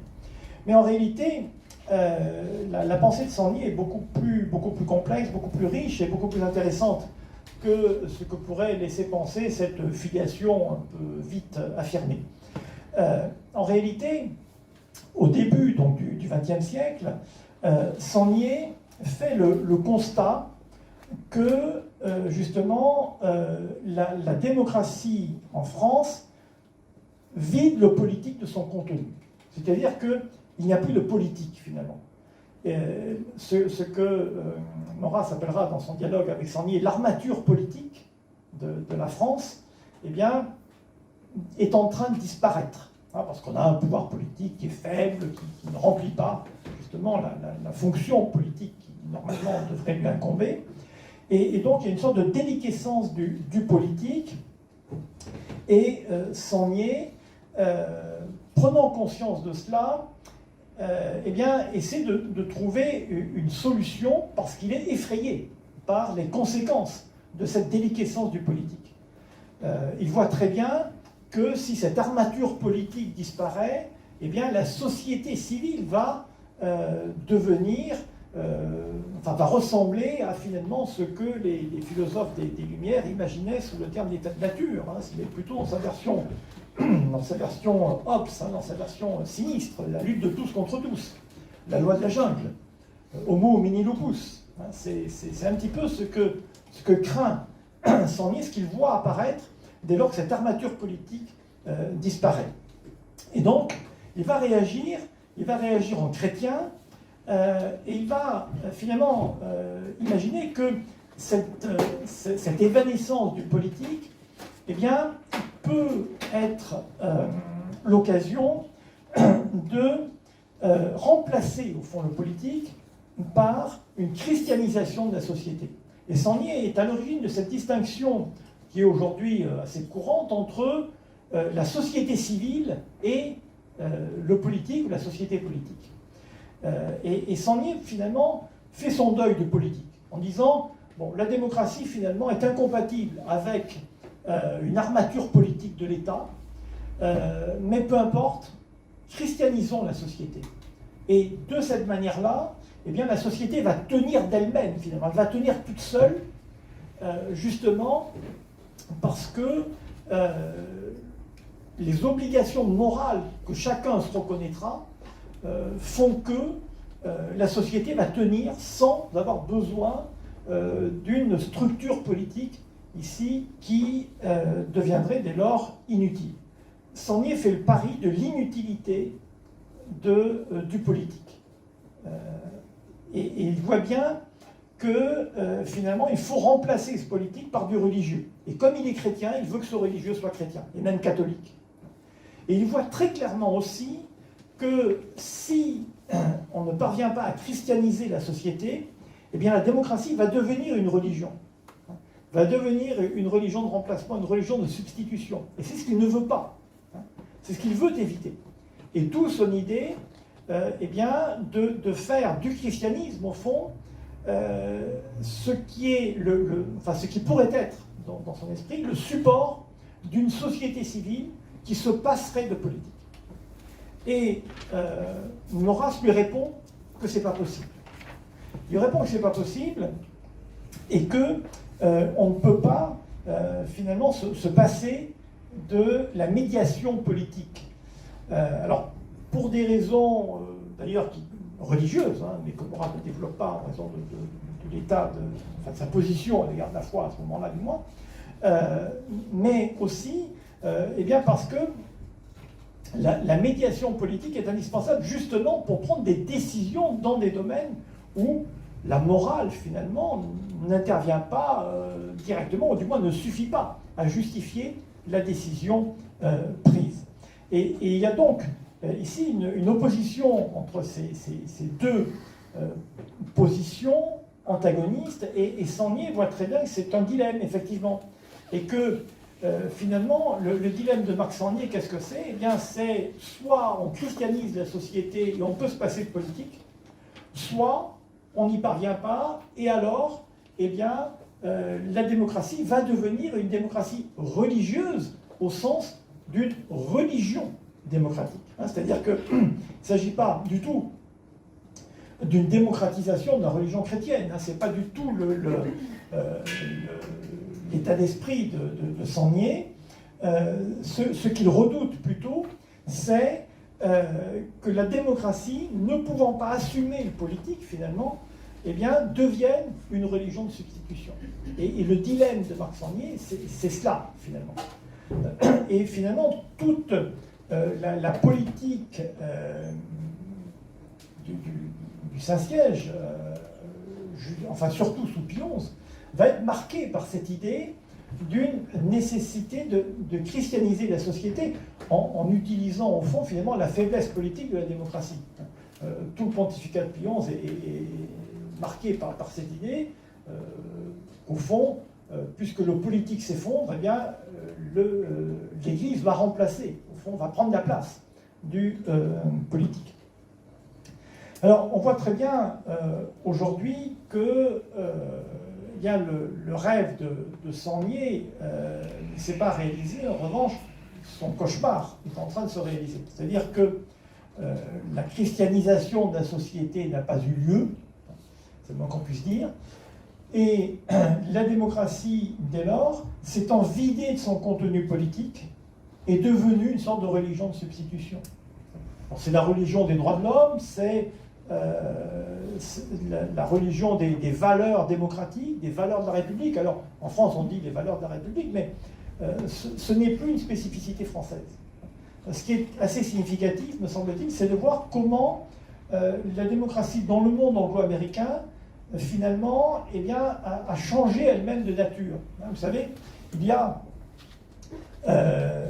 Mais en réalité, la pensée de Sangnier est beaucoup plus complexe, beaucoup plus riche et beaucoup plus intéressante que ce que pourrait laisser penser cette filiation un peu vite affirmée. En réalité, au début donc, du XXe siècle, Sangnier fait le constat que, justement, la démocratie en France vide le politique de son contenu. C'est-à-dire qu'il n'y a plus de politique, finalement. Ce que Maurras appellera dans son dialogue avec Sangnier l'armature politique de la France, eh bien, est en train de disparaître. Parce qu'on a un pouvoir politique qui est faible, qui ne remplit pas, justement, la fonction politique qui, normalement, devrait lui incomber. Et donc, il y a une sorte de déliquescence du politique. Et Sangnier, prenant conscience de cela, eh bien, essaie de trouver une solution parce qu'il est effrayé par les conséquences de cette déliquescence du politique. Il voit très bien que si cette armature politique disparaît, eh bien, la société civile va devenir, va ressembler à finalement ce que les philosophes des Lumières imaginaient sous le terme d'état de nature, mais plutôt dans sa version Hobbes, dans sa version sinistre, la lutte de tous contre tous, la loi de la jungle, homo homini lupus. C'est un petit peu ce que craint Sangnier, ce qu'il voit apparaître dès lors que cette armature politique disparaît. Et donc, il va réagir en chrétien, et il va finalement imaginer que cette évanescence du politique, eh bien, peut être l'occasion de remplacer, au fond, le politique par une christianisation de la société. Et Sangnier est à l'origine de cette distinction qui est aujourd'hui assez courante entre la société civile et le politique ou la société politique. Et Sangnier, finalement, fait son deuil du politique en disant, bon, la démocratie, finalement, est incompatible avec une armature politique de l'État, mais peu importe, christianisons la société. Et de cette manière-là, eh bien, la société va tenir d'elle-même, finalement, elle va tenir toute seule, justement, parce que les obligations morales que chacun se reconnaîtra font que la société va tenir sans avoir besoin d'une structure politique ici qui deviendrait dès lors inutile. Sangnier fait le pari de l'inutilité du politique. Et il voit bien que finalement il faut remplacer ce politique par du religieux. Et comme il est chrétien, il veut que ce religieux soit chrétien, et même catholique. Et il voit très clairement aussi que si on ne parvient pas à christianiser la société, eh bien la démocratie va devenir une religion. Va devenir une religion de remplacement, une religion de substitution. Et c'est ce qu'il ne veut pas. C'est ce qu'il veut éviter. Et d'où son idée eh bien, de faire du christianisme, au fond, ce qui est enfin, ce qui pourrait être, dans son esprit, le support d'une société civile qui se passerait de politique. Et Maurras lui répond que c'est pas possible. Il répond que c'est pas possible et que on ne peut pas finalement se passer de la médiation politique. Alors, pour des raisons d'ailleurs religieuses, hein, mais que Maurras ne développe pas en raison de l'état, de sa position à l'égard de la foi à ce moment-là du moins, mais aussi eh bien parce que la médiation politique est indispensable justement pour prendre des décisions dans des domaines où la morale, finalement, n'intervient pas directement, ou du moins ne suffit pas à justifier la décision prise. Et il y a donc ici une opposition entre ces deux positions antagonistes, et Sangnier voit très bien que c'est un dilemme, effectivement, et que finalement, le dilemme de Marc Sangnier, qu'est-ce que c'est? Eh bien, c'est soit on christianise la société et on peut se passer de politique, soit on n'y parvient pas, et alors, eh bien, la démocratie va devenir une démocratie religieuse au sens d'une religion démocratique. Hein, c'est-à-dire qu'il ne s'agit pas du tout d'une démocratisation de la religion chrétienne. Hein, ce n'est pas du tout l'état d'esprit de Sangnier. Ce qu'il redoute plutôt, c'est que la démocratie, ne pouvant pas assumer le politique finalement, eh bien, devienne une religion de substitution. Et le dilemme de Marc Sangnier, c'est cela finalement. Et finalement, toute la politique du Saint-Siège, enfin surtout sous Pie XI, va être marquée par cette idée d'une nécessité de christianiser la société en utilisant au fond finalement la faiblesse politique de la démocratie. Tout le pontificat de Pie XI est marqué par cette idée qu'au fond, puisque le politique s'effondre, eh bien l'Église va remplacer, au fond, va prendre la place du politique. Alors, on voit très bien aujourd'hui que bien, le rêve de Sangnier ne s'est pas réalisé. En revanche, son cauchemar est en train de se réaliser. C'est-à-dire que la christianisation de la société n'a pas eu lieu, c'est le moins qu'on puisse dire, et la démocratie, dès lors, s'étant vidée de son contenu politique, est devenue une sorte de religion de substitution. C'est la religion des droits de l'homme, c'est la religion des valeurs démocratiques, des valeurs de la République. Alors, en France, on dit les valeurs de la République, mais ce n'est plus une spécificité française. Ce qui est assez significatif, me semble-t-il, c'est de voir comment la démocratie dans le monde anglo-américain, finalement, eh bien, a changé elle-même de nature. Vous savez, il y a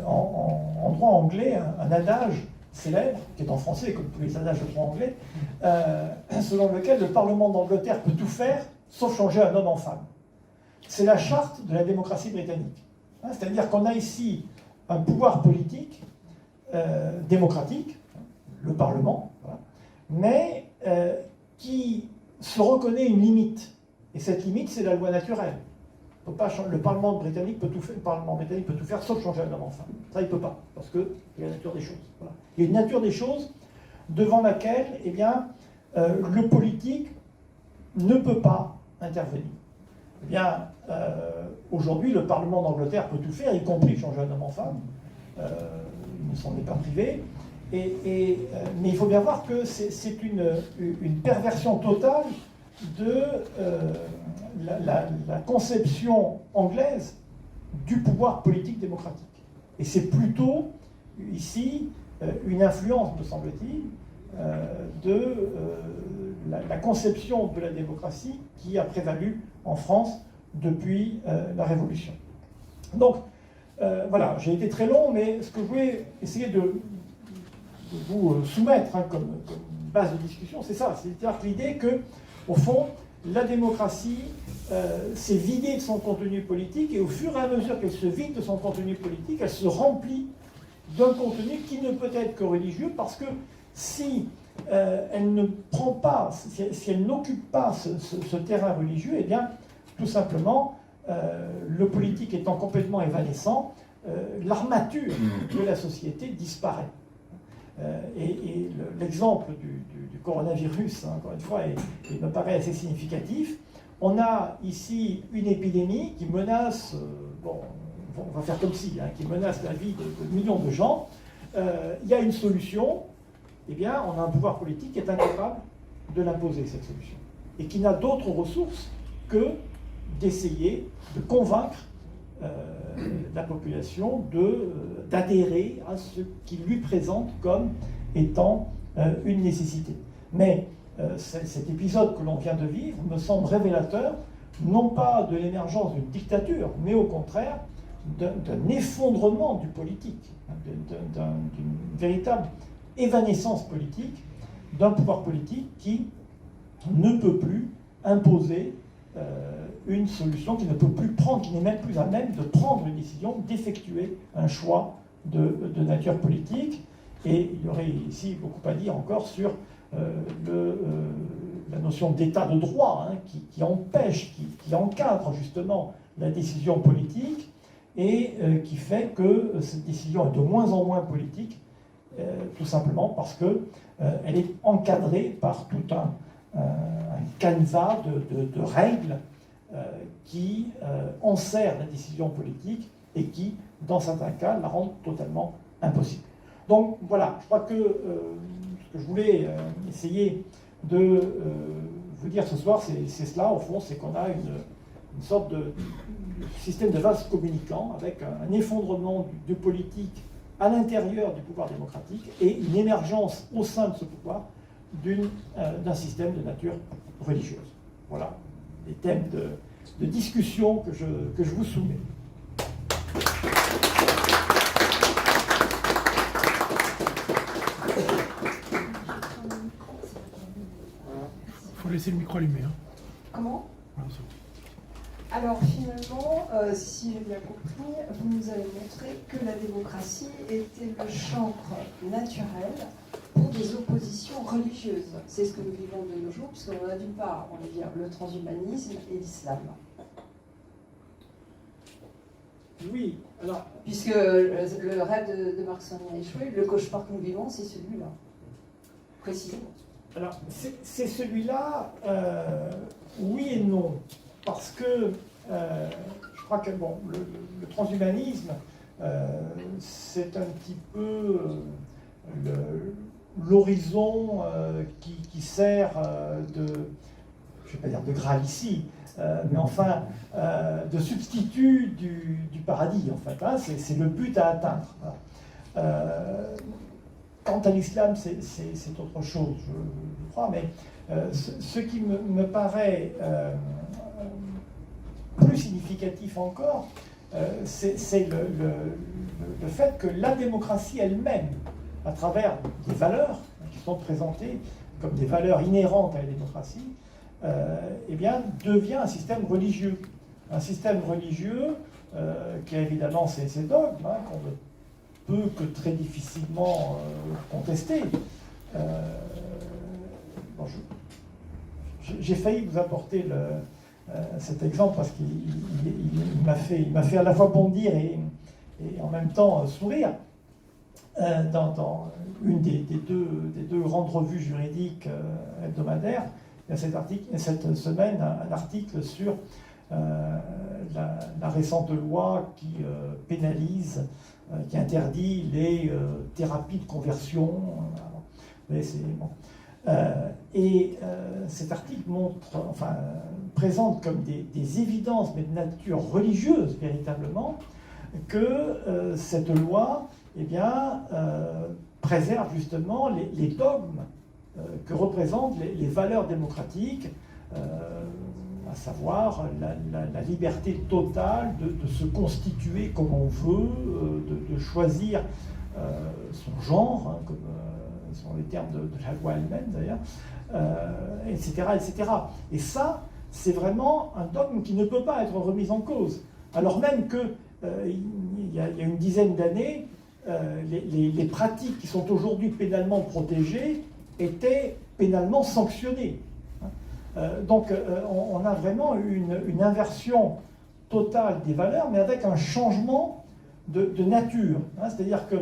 en droit anglais un adage célèbre, qui est en français comme tous les adages de droit anglais, selon lequel le Parlement d'Angleterre peut tout faire, sauf changer un homme en femme. C'est la charte de la démocratie britannique. C'est-à-dire qu'on a ici un pouvoir politique, démocratique, le Parlement, voilà, mais qui se reconnaît une limite. Et cette limite, c'est la loi naturelle. Le Parlement britannique peut tout faire, sauf changer un homme en femme. Ça, il ne peut pas, parce que c'est la nature des choses. Voilà. Il y a une nature des choses devant laquelle, eh bien, le politique ne peut pas intervenir. Eh bien, aujourd'hui, le Parlement d'Angleterre peut tout faire, y compris changer un homme en femme. Il ne s'en est pas privé. Mais il faut bien voir que c'est une perversion totale de la conception anglaise du pouvoir politique démocratique. Et c'est plutôt, ici, une influence, me semble-t-il, de la conception de la démocratie qui a prévalu en France depuis la Révolution. Donc, voilà, j'ai été très long, mais ce que je voulais essayer de vous soumettre comme base de discussion, c'est ça, c'est-à-dire l'idée que, au fond, la démocratie s'est vidée de son contenu politique, et au fur et à mesure qu'elle se vide de son contenu politique, elle se remplit d'un contenu qui ne peut être que religieux, parce que si elle ne prend pas, si elle n'occupe pas ce terrain religieux, eh bien, tout simplement, le politique étant complètement évanescent, l'armature de la société disparaît. Et l'exemple du coronavirus, encore une fois, il me paraît assez significatif. On a ici une épidémie qui menace, bon, on va faire comme si, qui menace la vie de millions de gens. Il y a une solution, eh bien, on a un pouvoir politique qui est incapable de l'imposer, cette solution, et qui n'a d'autres ressources que d'essayer de convaincre la population d'adhérer à ce qu'il lui présente comme étant une nécessité. Mais cet épisode que l'on vient de vivre me semble révélateur, non pas de l'émergence d'une dictature, mais au contraire d'un effondrement du politique, d'une véritable évanescence politique, d'un pouvoir politique qui ne peut plus imposer une solution, qui ne peut plus prendre, qui n'est même plus à même de prendre une décision, d'effectuer un choix de nature politique. Et il y aurait ici beaucoup à dire encore sur la notion d'état de droit, qui empêche, qui encadre justement la décision politique, et qui fait que cette décision est de moins en moins politique, tout simplement parce qu'elle est encadrée par tout un canevas de règles qui enserrent la décision politique et qui, dans certains cas, la rendent totalement impossible. Donc voilà, je crois que ce que je voulais essayer de vous dire ce soir, c'est cela, au fond, c'est qu'on a une sorte de système de vase communicant avec un effondrement du politique à l'intérieur du pouvoir démocratique et une émergence au sein de ce pouvoir d'un système de nature religieuse. Voilà les thèmes de discussion que je vous soumets. Il faut laisser le micro allumé. Comment ? Voilà, Alors finalement, si j'ai bien compris, vous nous avez montré que la démocratie était le chantre naturel pour des oppositions religieuses. C'est ce que nous vivons de nos jours, puisqu'on a d'une part, on va dire, le transhumanisme et l'islam. Oui, alors... Puisque le rêve de Marx a échoué, le cauchemar que nous vivons, c'est celui-là, précisément. Alors, c'est celui-là, oui et non, parce que je crois que bon, le transhumanisme, c'est un petit peu l'horizon qui sert de, je ne vais pas dire de Graal ici, mais enfin, de substitut du paradis, en fait. Hein, c'est le but à atteindre. Quant à l'islam, c'est autre chose, je crois, mais ce qui me paraît plus significatif encore, c'est le fait que la démocratie elle-même, à travers des valeurs qui sont présentées comme des valeurs inhérentes à la démocratie, eh bien, devient un système religieux. Un système religieux qui a évidemment ses dogmes, qu'on ne peut que très difficilement contester. Bon, j'ai failli vous apporter cet exemple parce qu'il m'a fait à la fois bondir et en même temps sourire. Dans une des deux grandes revues juridiques hebdomadaires, il y a cette semaine un article sur la récente loi qui pénalise, qui interdit les thérapies de conversion. Mais bon. Cet article présente comme des évidences, mais de nature religieuse véritablement, que cette loi préserve justement les dogmes que représentent les valeurs démocratiques, à savoir la liberté totale de se constituer comme on veut, de choisir son genre, hein, comme sont les termes de la loi elle-même d'ailleurs, etc., etc. Et ça, c'est vraiment un dogme qui ne peut pas être remis en cause. Alors même que il y a une dizaine d'années, les pratiques qui sont aujourd'hui pénalement protégées étaient pénalement sanctionnées. Donc on a vraiment une inversion totale des valeurs, mais avec un changement de nature. C'est-à-dire que,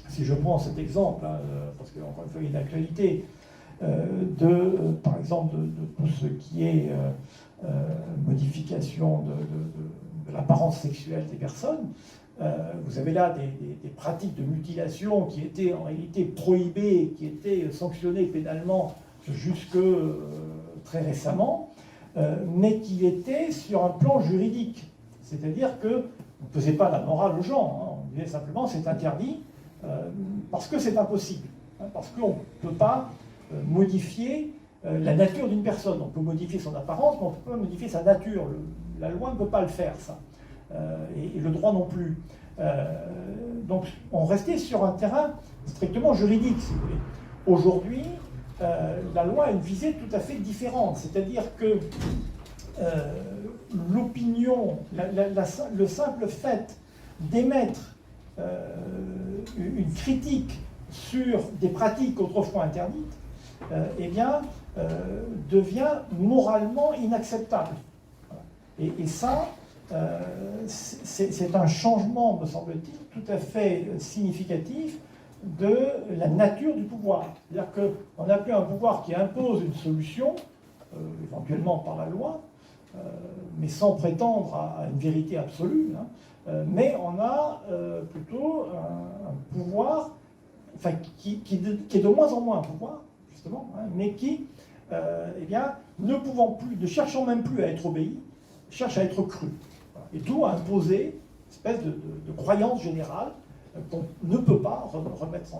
si je prends cet exemple, parce qu'encore une fois il y a une actualité, par exemple de tout ce qui est modification de l'apparence sexuelle des personnes, vous avez là des pratiques de mutilation qui étaient en réalité prohibées, qui étaient sanctionnées pénalement jusque très récemment, mais qui étaient sur un plan juridique. C'est-à-dire qu'on ne faisait pas la morale aux gens, hein. On disait simplement c'est interdit parce que c'est impossible, hein, parce qu'on ne peut pas modifier la nature d'une personne. On peut modifier son apparence, mais on ne peut pas modifier sa nature. La loi ne peut pas le faire, ça. Et le droit non plus. Donc on restait sur un terrain strictement juridique, si vous voulez. Aujourd'hui, la loi a une visée tout à fait différente, c'est-à-dire que l'opinion, le simple fait d'émettre une critique sur des pratiques autrefois interdites, eh bien, devient moralement inacceptable. Et ça, c'est un changement, me semble-t-il, tout à fait significatif de la nature du pouvoir. C'est-à-dire qu'on n'a plus un pouvoir qui impose une solution, éventuellement par la loi, mais sans prétendre à une vérité absolue, hein, mais on a plutôt un pouvoir, enfin, qui est de moins en moins un pouvoir, justement, hein, mais qui, eh bien, ne cherchant même plus à être obéi, cherche à être cru. Voilà. Et tout a imposé une espèce de croyance générale qu'on ne peut pas remettre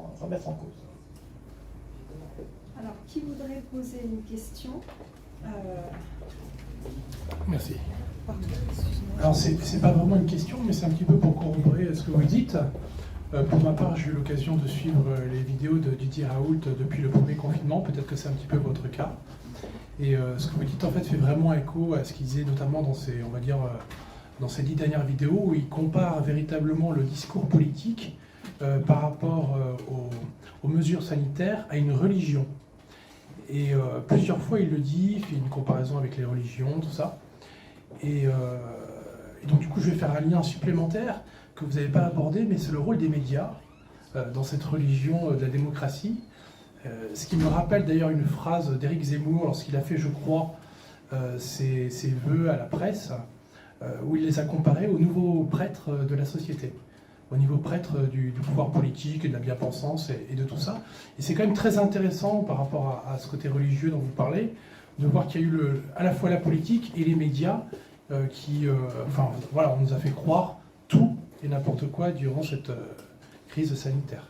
en cause. Alors, qui voudrait poser une question Merci. Alors, c'est pas vraiment une question, mais c'est un petit peu pour corroborer ce que vous dites. Pour ma part, j'ai eu l'occasion de suivre les vidéos de Didier Raoult depuis le premier confinement. Peut-être que c'est un petit peu votre cas. Et ce que vous dites, en fait, fait vraiment écho à ce qu'il disait notamment dans ses, on va dire, dans ces 10 dernières vidéos, où il compare véritablement le discours politique par rapport aux mesures sanitaires à une religion. Et plusieurs fois, il le dit, il fait une comparaison avec les religions, tout ça. Et donc, du coup, je vais faire un lien supplémentaire que vous n'avez pas abordé, mais c'est le rôle des médias dans cette religion de la démocratie. Ce qui me rappelle d'ailleurs une phrase d'Éric Zemmour lorsqu'il a fait, je crois, ses vœux à la presse, où il les a comparés aux nouveaux prêtres de la société, au niveau prêtre du pouvoir politique, et de la bien-pensance et de tout ça. Et c'est quand même très intéressant par rapport à ce côté religieux dont vous parlez, de voir qu'il y a eu à la fois la politique et les médias qui, enfin voilà, on nous a fait croire tout et n'importe quoi durant cette crise sanitaire.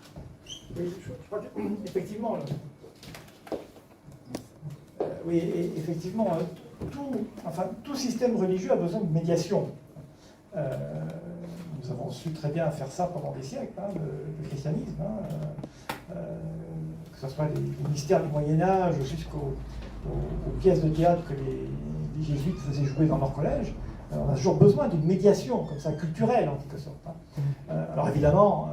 Oui, je crois qu'effectivement, tout système religieux a besoin de médiation. Nous avons su très bien faire ça pendant des siècles, hein, le christianisme, hein, que ce soit les mystères du Moyen-Âge jusqu'aux pièces de théâtre que les jésuites faisaient jouer dans leur collège. On a toujours besoin d'une médiation, comme ça, culturelle en quelque sorte. Hein. Alors évidemment,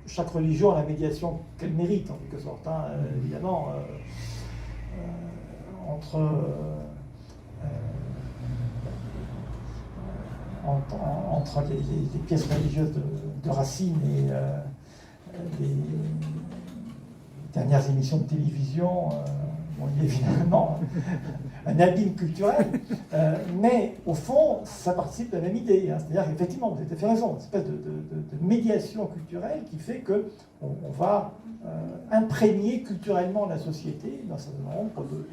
chaque religion a la médiation qu'elle mérite en quelque sorte. Hein. Évidemment, entre les pièces religieuses de Racine et les dernières émissions de télévision, bon, il y a évidemment un abîme culturel, mais au fond, ça participe de la même idée. Hein. C'est-à-dire qu'effectivement, vous avez tout à fait raison, une espèce de médiation culturelle qui fait qu'on va imprégner culturellement la société dans un certain nombre de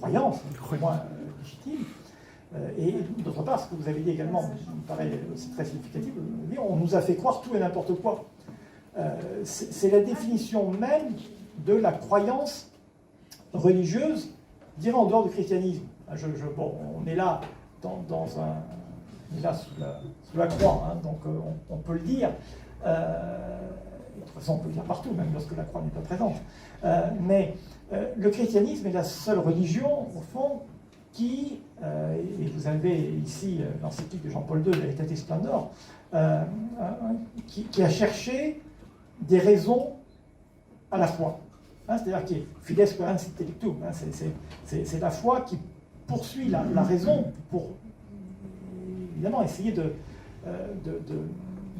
croyances, moins légitimes. Et d'autre part, ce que vous avez dit également, me paraît aussi très significatif, on nous a fait croire tout et n'importe quoi. C'est la définition même de la croyance religieuse, je dirais en dehors du christianisme. Bon, on est là on est là sous la croix, hein, donc on peut le dire. De toute façon, on peut le dire partout, même lorsque la croix n'est pas présente. Mais le christianisme est la seule religion, au fond, qui, et vous avez ici l'encyclique de Jean-Paul II, Veritatis Splendor, qui a cherché des raisons à la foi. Hein, c'est-à-dire qui est fides querens intellectum. Hein, c'est la foi qui poursuit la raison pour, évidemment, essayer de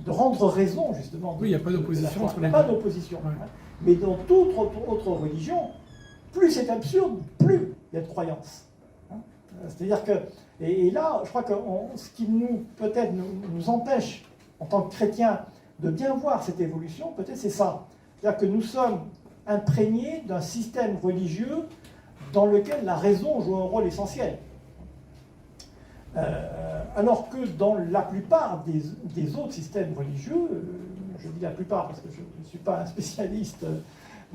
rendre raison, justement. Oui, il n'y a pas d'opposition entre les deux. Pas d'opposition. Ouais. Hein. Mais dans toute autre religion, plus c'est absurde, plus il y a de croyances. Hein. C'est-à-dire que, et là, je crois que ce qui peut-être nous empêche, en tant que chrétiens, de bien voir cette évolution, peut-être c'est ça. C'est-à-dire que nous sommes imprégnés d'un système religieux dans lequel la raison joue un rôle essentiel. Alors que dans la plupart des autres systèmes religieux, je dis la plupart parce que je ne suis pas un spécialiste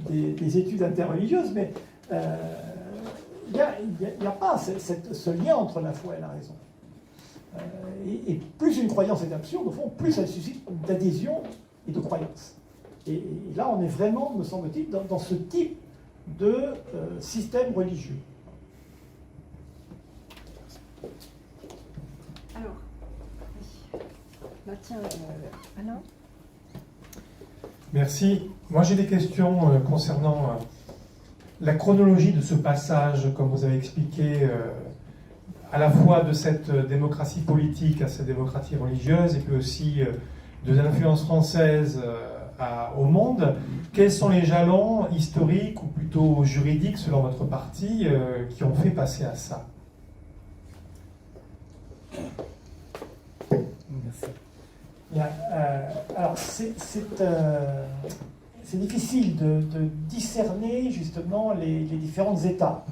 des études interreligieuses, mais il n'y a pas ce lien entre la foi et la raison. Et plus une croyance est absurde, au fond, plus elle suscite d'adhésion et de croyance. Et là, on est vraiment, me semble-t-il, dans ce type de système religieux. Alors, bah tiens, Alain. Merci. Moi, j'ai des questions concernant la chronologie de ce passage, comme vous avez expliqué, à la fois de cette démocratie politique à cette démocratie religieuse, et puis aussi de l'influence française au monde. Quels sont les jalons historiques, ou plutôt juridiques, selon votre parti, qui ont fait passer à ça? Merci. Bien, alors, c'est difficile de discerner justement les différentes étapes.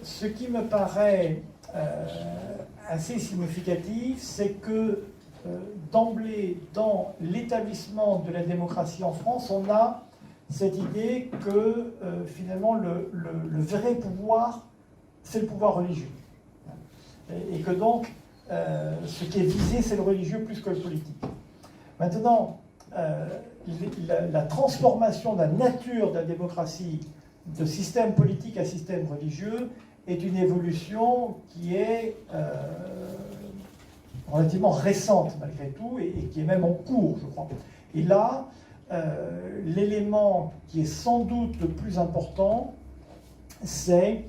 Ce qui me paraît assez significatif, c'est que d'emblée, dans l'établissement de la démocratie en France, on a cette idée que finalement le vrai pouvoir, c'est le pouvoir religieux. Et que donc, ce qui est visé, c'est le religieux plus que le politique. Maintenant, la transformation de la nature de la démocratie de système politique à système religieux est une évolution qui est relativement récente malgré tout et qui est même en cours, je crois. Et là, l'élément qui est sans doute le plus important, c'est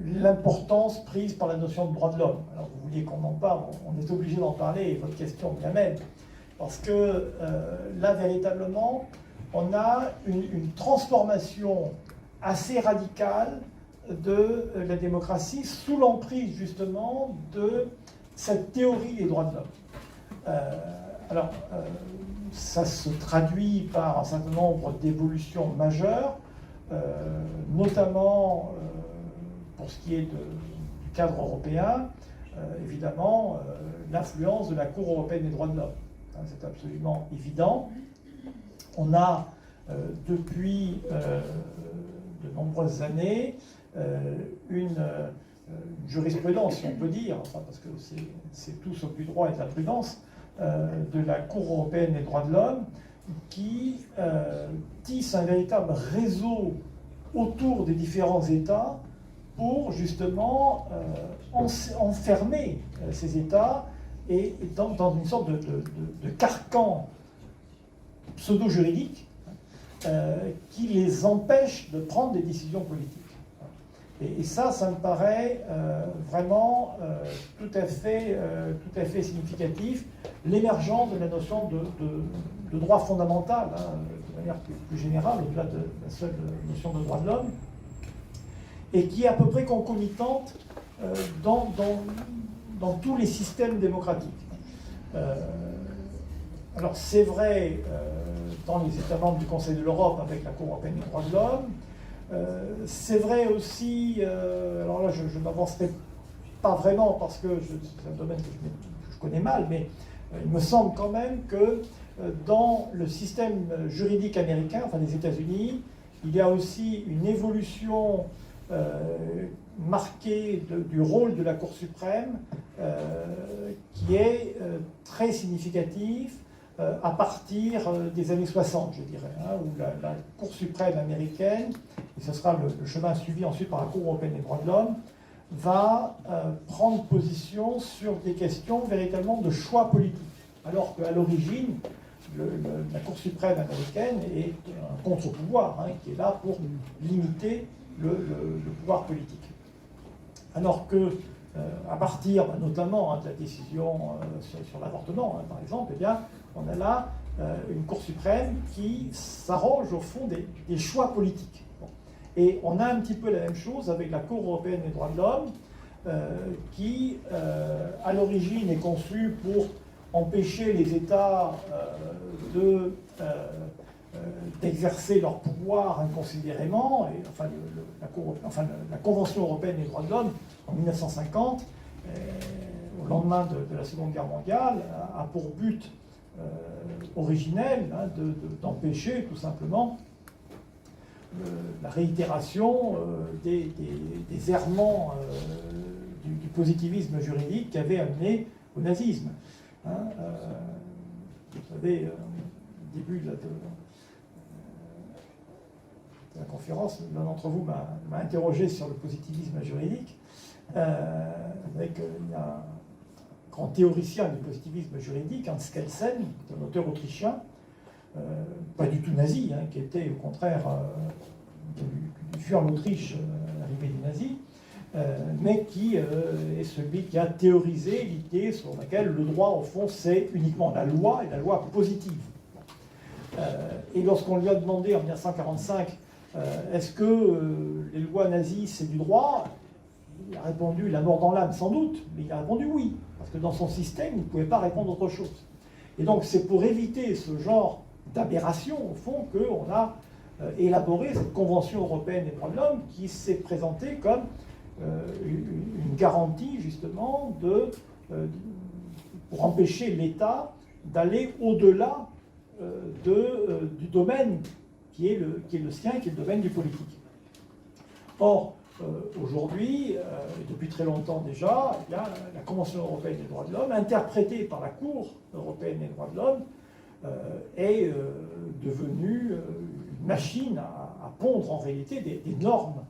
l'importance prise par la notion de droit de l'homme. Alors vous vouliez qu'on en parle, on est obligé d'en parler, et votre question m'y amène, parce que là, véritablement, on a une transformation assez radicale de la démocratie sous l'emprise justement de cette théorie des droits de l'homme. Alors, ça se traduit par un certain nombre d'évolutions majeures, notamment pour ce qui est du cadre européen, évidemment, l'influence de la Cour européenne des droits de l'homme. Hein, c'est absolument évident. On a, depuis de nombreuses années, une jurisprudence, si on peut dire, enfin, parce que c'est tout sauf du droit et de la prudence, de la Cour européenne des droits de l'homme, qui tisse un véritable réseau autour des différents États pour justement enfermer ces États et dans une sorte de carcan pseudo-juridique qui les empêche de prendre des décisions politiques. Et ça me paraît vraiment tout à fait significatif. L'émergence de la notion de droit fondamental, hein, de manière plus générale, au-delà de la seule notion de droit de l'homme, et qui est à peu près concomitante dans tous les systèmes démocratiques. Alors c'est vrai dans les États membres du Conseil de l'Europe avec la Cour européenne des droits de l'homme. C'est vrai aussi, alors là je ne m'avancerai pas vraiment parce que c'est un domaine que je connais mal, mais il me semble quand même que dans le système juridique américain, enfin des États-Unis, il y a aussi une évolution marquée du rôle de la Cour suprême qui est très significative à partir des années 60, je dirais, où la Cour suprême américaine, et ce sera le chemin suivi ensuite par la Cour européenne des droits de l'homme, va prendre position sur des questions véritablement de choix politique. Alors qu'à l'origine, la Cour suprême américaine est un contre-pouvoir, qui est là pour limiter le pouvoir politique. Alors que, à partir notamment de la décision sur l'avortement, par exemple, eh bien, on a là une Cour suprême qui s'arroge au fond des choix politiques. Bon. Et on a un petit peu la même chose avec la Cour européenne des droits de l'homme, qui, à l'origine, est conçue pour empêcher les États d'exercer leur pouvoir inconsidérément. Et, la Convention européenne des droits de l'homme, en 1950, au lendemain de la Seconde Guerre mondiale, a pour but originel d'empêcher tout simplement la réitération des errements du positivisme juridique qui avait amené au nazisme. Vous savez, au début de la conférence, l'un d'entre vous m'a interrogé sur le positivisme juridique. Il y a un grand théoricien du positivisme juridique, Hans Kelsen, un auteur autrichien, pas du tout nazi, qui était au contraire qui fut en Autriche à l'arrivée des nazis, mais qui est celui qui a théorisé l'idée sur laquelle le droit, au fond, c'est uniquement la loi et la loi positive. Et lorsqu'on lui a demandé en 1945 est-ce que les lois nazies c'est du droit, il a répondu la mort dans l'âme sans doute, mais il a répondu oui, parce que dans son système il ne pouvait pas répondre autre chose. Et donc c'est pour éviter ce genre d'aberration au fond qu'on a élaboré cette Convention européenne des droits de l'homme qui s'est présentée comme une garantie justement pour empêcher l'État d'aller au-delà du domaine qui est le sien, qui est le domaine du politique. Or, aujourd'hui, et depuis très longtemps déjà, il y a la Convention européenne des droits de l'homme, interprétée par la Cour européenne des droits de l'homme, est devenue une machine à pondre en réalité des normes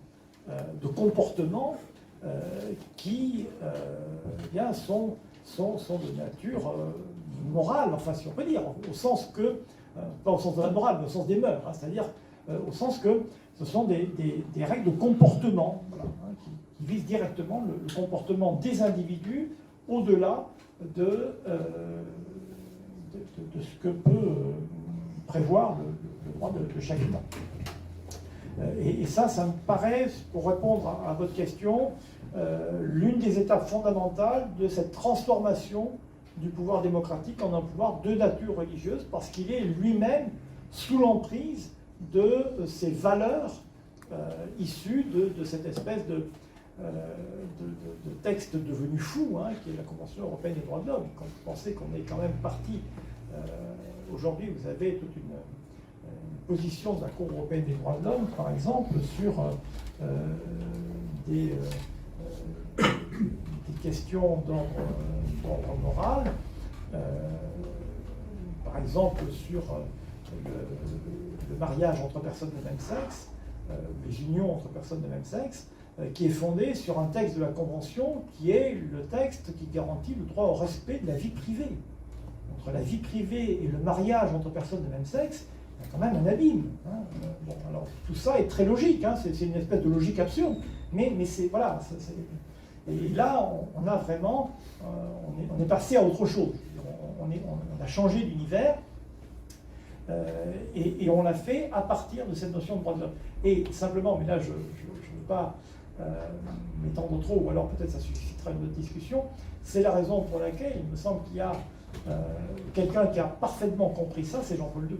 de comportement qui bien, sont de nature morale, enfin si on peut dire, au sens que, pas au sens de la morale, mais au sens des mœurs, c'est-à-dire au sens que ce sont des règles de comportement qui visent directement le comportement des individus au-delà de ce que peut prévoir le droit de chaque État. Et ça me paraît, pour répondre à votre question, l'une des étapes fondamentales de cette transformation du pouvoir démocratique en un pouvoir de nature religieuse, parce qu'il est lui-même sous l'emprise de ces valeurs issues de cette espèce de texte devenu fou, qui est la Convention européenne des droits de l'homme. Quand vous pensez qu'on est quand même parti, aujourd'hui vous avez toute une position de la Cour européenne des droits de l'homme, par exemple, sur des questions d'ordre moral, par exemple sur le mariage entre personnes de même sexe, les unions entre personnes de même sexe, qui est fondé sur un texte de la Convention qui est le texte qui garantit le droit au respect de la vie privée. Entre la vie privée et le mariage entre personnes de même sexe, il y a quand même un abîme. Bon, alors, tout ça est très logique, c'est une espèce de logique absurde, mais c'est, voilà. Et là, on a vraiment, on est passé à autre chose. On a changé d'univers, et on l'a fait à partir de cette notion de droit de l'homme. Et simplement, mais là, je ne veux pas m'étendre trop, ou alors peut-être ça suscitera une autre discussion, c'est la raison pour laquelle il me semble qu'il y a quelqu'un qui a parfaitement compris ça, c'est Jean-Paul II.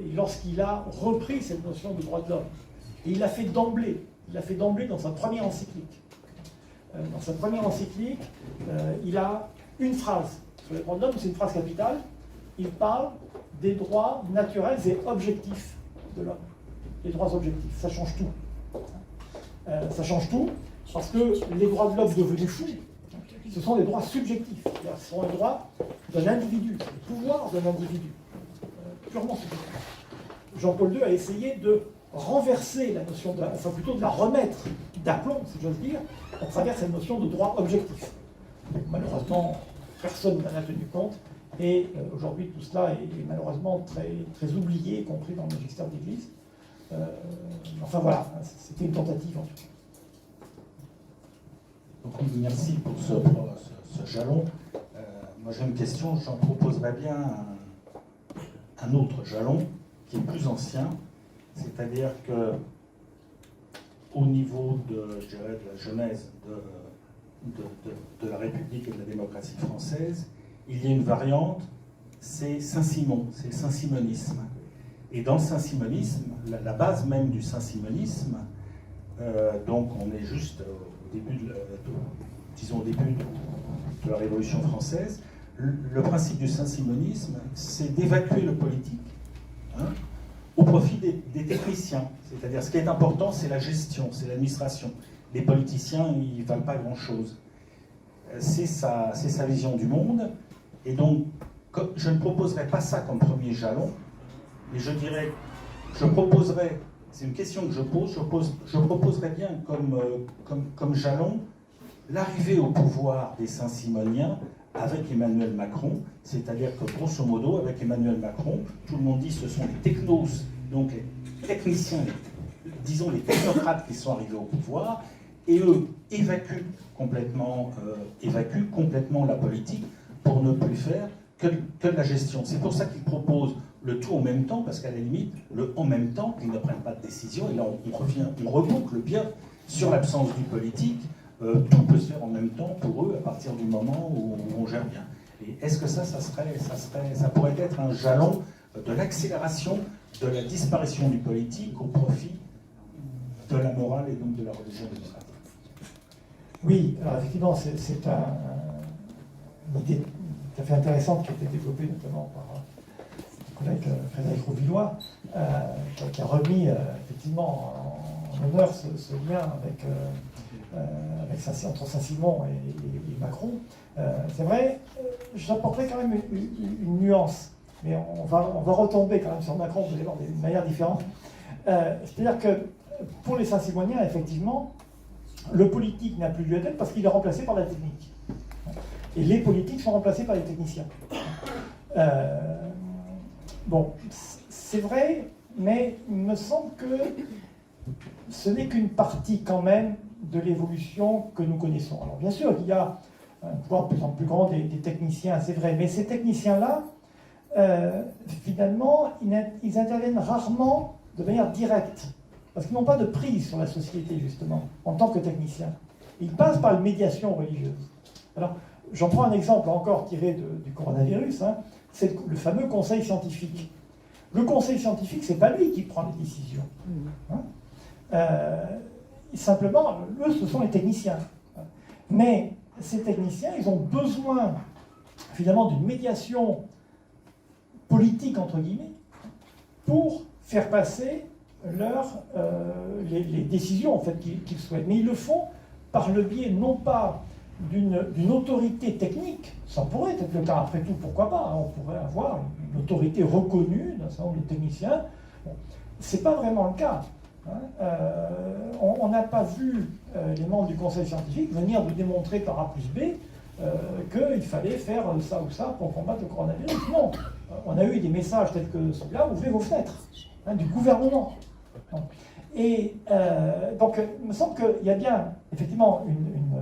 Et lorsqu'il a repris cette notion de droit de l'homme, et il l'a fait d'emblée dans sa première encyclique. Dans sa première encyclique, il a une phrase sur les droits de l'homme, c'est une phrase capitale. Il parle des droits naturels et objectifs de l'homme. les droits objectifs. Ça change tout. Ça change tout parce que les droits de l'homme devenus fous, ce sont des droits subjectifs. Ce sont les droits d'un individu, le pouvoir d'un individu, purement subjectif. Jean-Paul II a essayé de renverser la notion, enfin plutôt de la remettre d'aplomb, si j'ose dire, à travers cette notion de droit objectif. Malheureusement, personne n'en a tenu compte, et aujourd'hui tout cela est malheureusement très oublié, y compris dans le magistère de l'Église. Enfin voilà, c'était une tentative en tout cas. Donc, merci pour ce jalon. Moi j'ai une question, j'en proposerais bien un autre jalon qui est plus ancien, c'est-à-dire que au niveau je dirais, de la genèse de la République et de la démocratie française, il y a une variante, c'est Saint-Simon, c'est le saint-simonisme. Et dans le saint-simonisme, la base même du saint-simonisme, donc on est juste au début de la Révolution française, le principe du saint-simonisme, c'est d'évacuer le politique, au profit des techniciens. C'est-à-dire, ce qui est important, c'est la gestion, c'est l'administration. Les politiciens, ils ne valent pas grand-chose. C'est sa vision du monde. Et donc, je ne proposerai pas ça comme premier jalon, mais je proposerai, c'est une question que je pose, je proposerai bien comme jalon l'arrivée au pouvoir des Saint-Simoniens avec Emmanuel Macron, c'est-à-dire que grosso modo, avec Emmanuel Macron, tout le monde dit que ce sont les technos, donc les techniciens, disons les technocrates qui sont arrivés au pouvoir, et eux évacuent complètement la politique pour ne plus faire que de la gestion. C'est pour ça qu'ils proposent le tout en même temps, parce qu'à la limite, le en même temps, ils ne prennent pas de décision, et là on reboucle bien sur l'absence du politique. Tout peut se faire en même temps pour eux à partir du moment où on gère bien. Et est-ce que ça pourrait être un jalon de l'accélération de la disparition du politique au profit de la morale et donc de la religion démocratique? Oui, alors effectivement, c'est une idée tout à fait intéressante qui a été développée notamment par le collègue Frédéric Rouvillois, qui a remis effectivement en honneur ce lien entre Saint-Simon et Macron. C'est vrai, j'apporterai quand même une nuance, mais on va retomber quand même sur Macron, vous allez voir, d'une manière différente. C'est-à-dire que pour les Saint-Simoniens, effectivement, le politique n'a plus lieu d'être parce qu'il est remplacé par la technique. Et les politiques sont remplacés par les techniciens. Bon, c'est vrai, mais il me semble que ce n'est qu'une partie quand même de l'évolution que nous connaissons. Alors bien sûr, il y a un pouvoir de plus en plus grand des techniciens, c'est vrai, mais ces techniciens-là, finalement, ils interviennent rarement de manière directe, parce qu'ils n'ont pas de prise sur la société, justement, en tant que techniciens. Ils passent par une médiation religieuse. Alors, j'en prends un exemple encore tiré du coronavirus, c'est le fameux conseil scientifique. Le conseil scientifique, c'est pas lui qui prend les décisions. Simplement, eux, ce sont les techniciens. Mais ces techniciens, ils ont besoin, finalement, d'une médiation politique, entre guillemets, pour faire passer les décisions, en fait, qu'ils souhaitent. Mais ils le font par le biais, non pas d'une autorité technique, ça pourrait être le cas, après tout, pourquoi pas, on pourrait avoir une autorité reconnue d'un certain nombre de techniciens. Bon, c'est pas vraiment le cas. On n'a pas vu les membres du conseil scientifique venir nous démontrer par A plus B qu'il fallait faire ça ou ça pour combattre le coronavirus. Non, on a eu des messages tels que celui-là, ouvrez vos fenêtres, du gouvernement. Et donc, il me semble qu'il y a bien, effectivement, une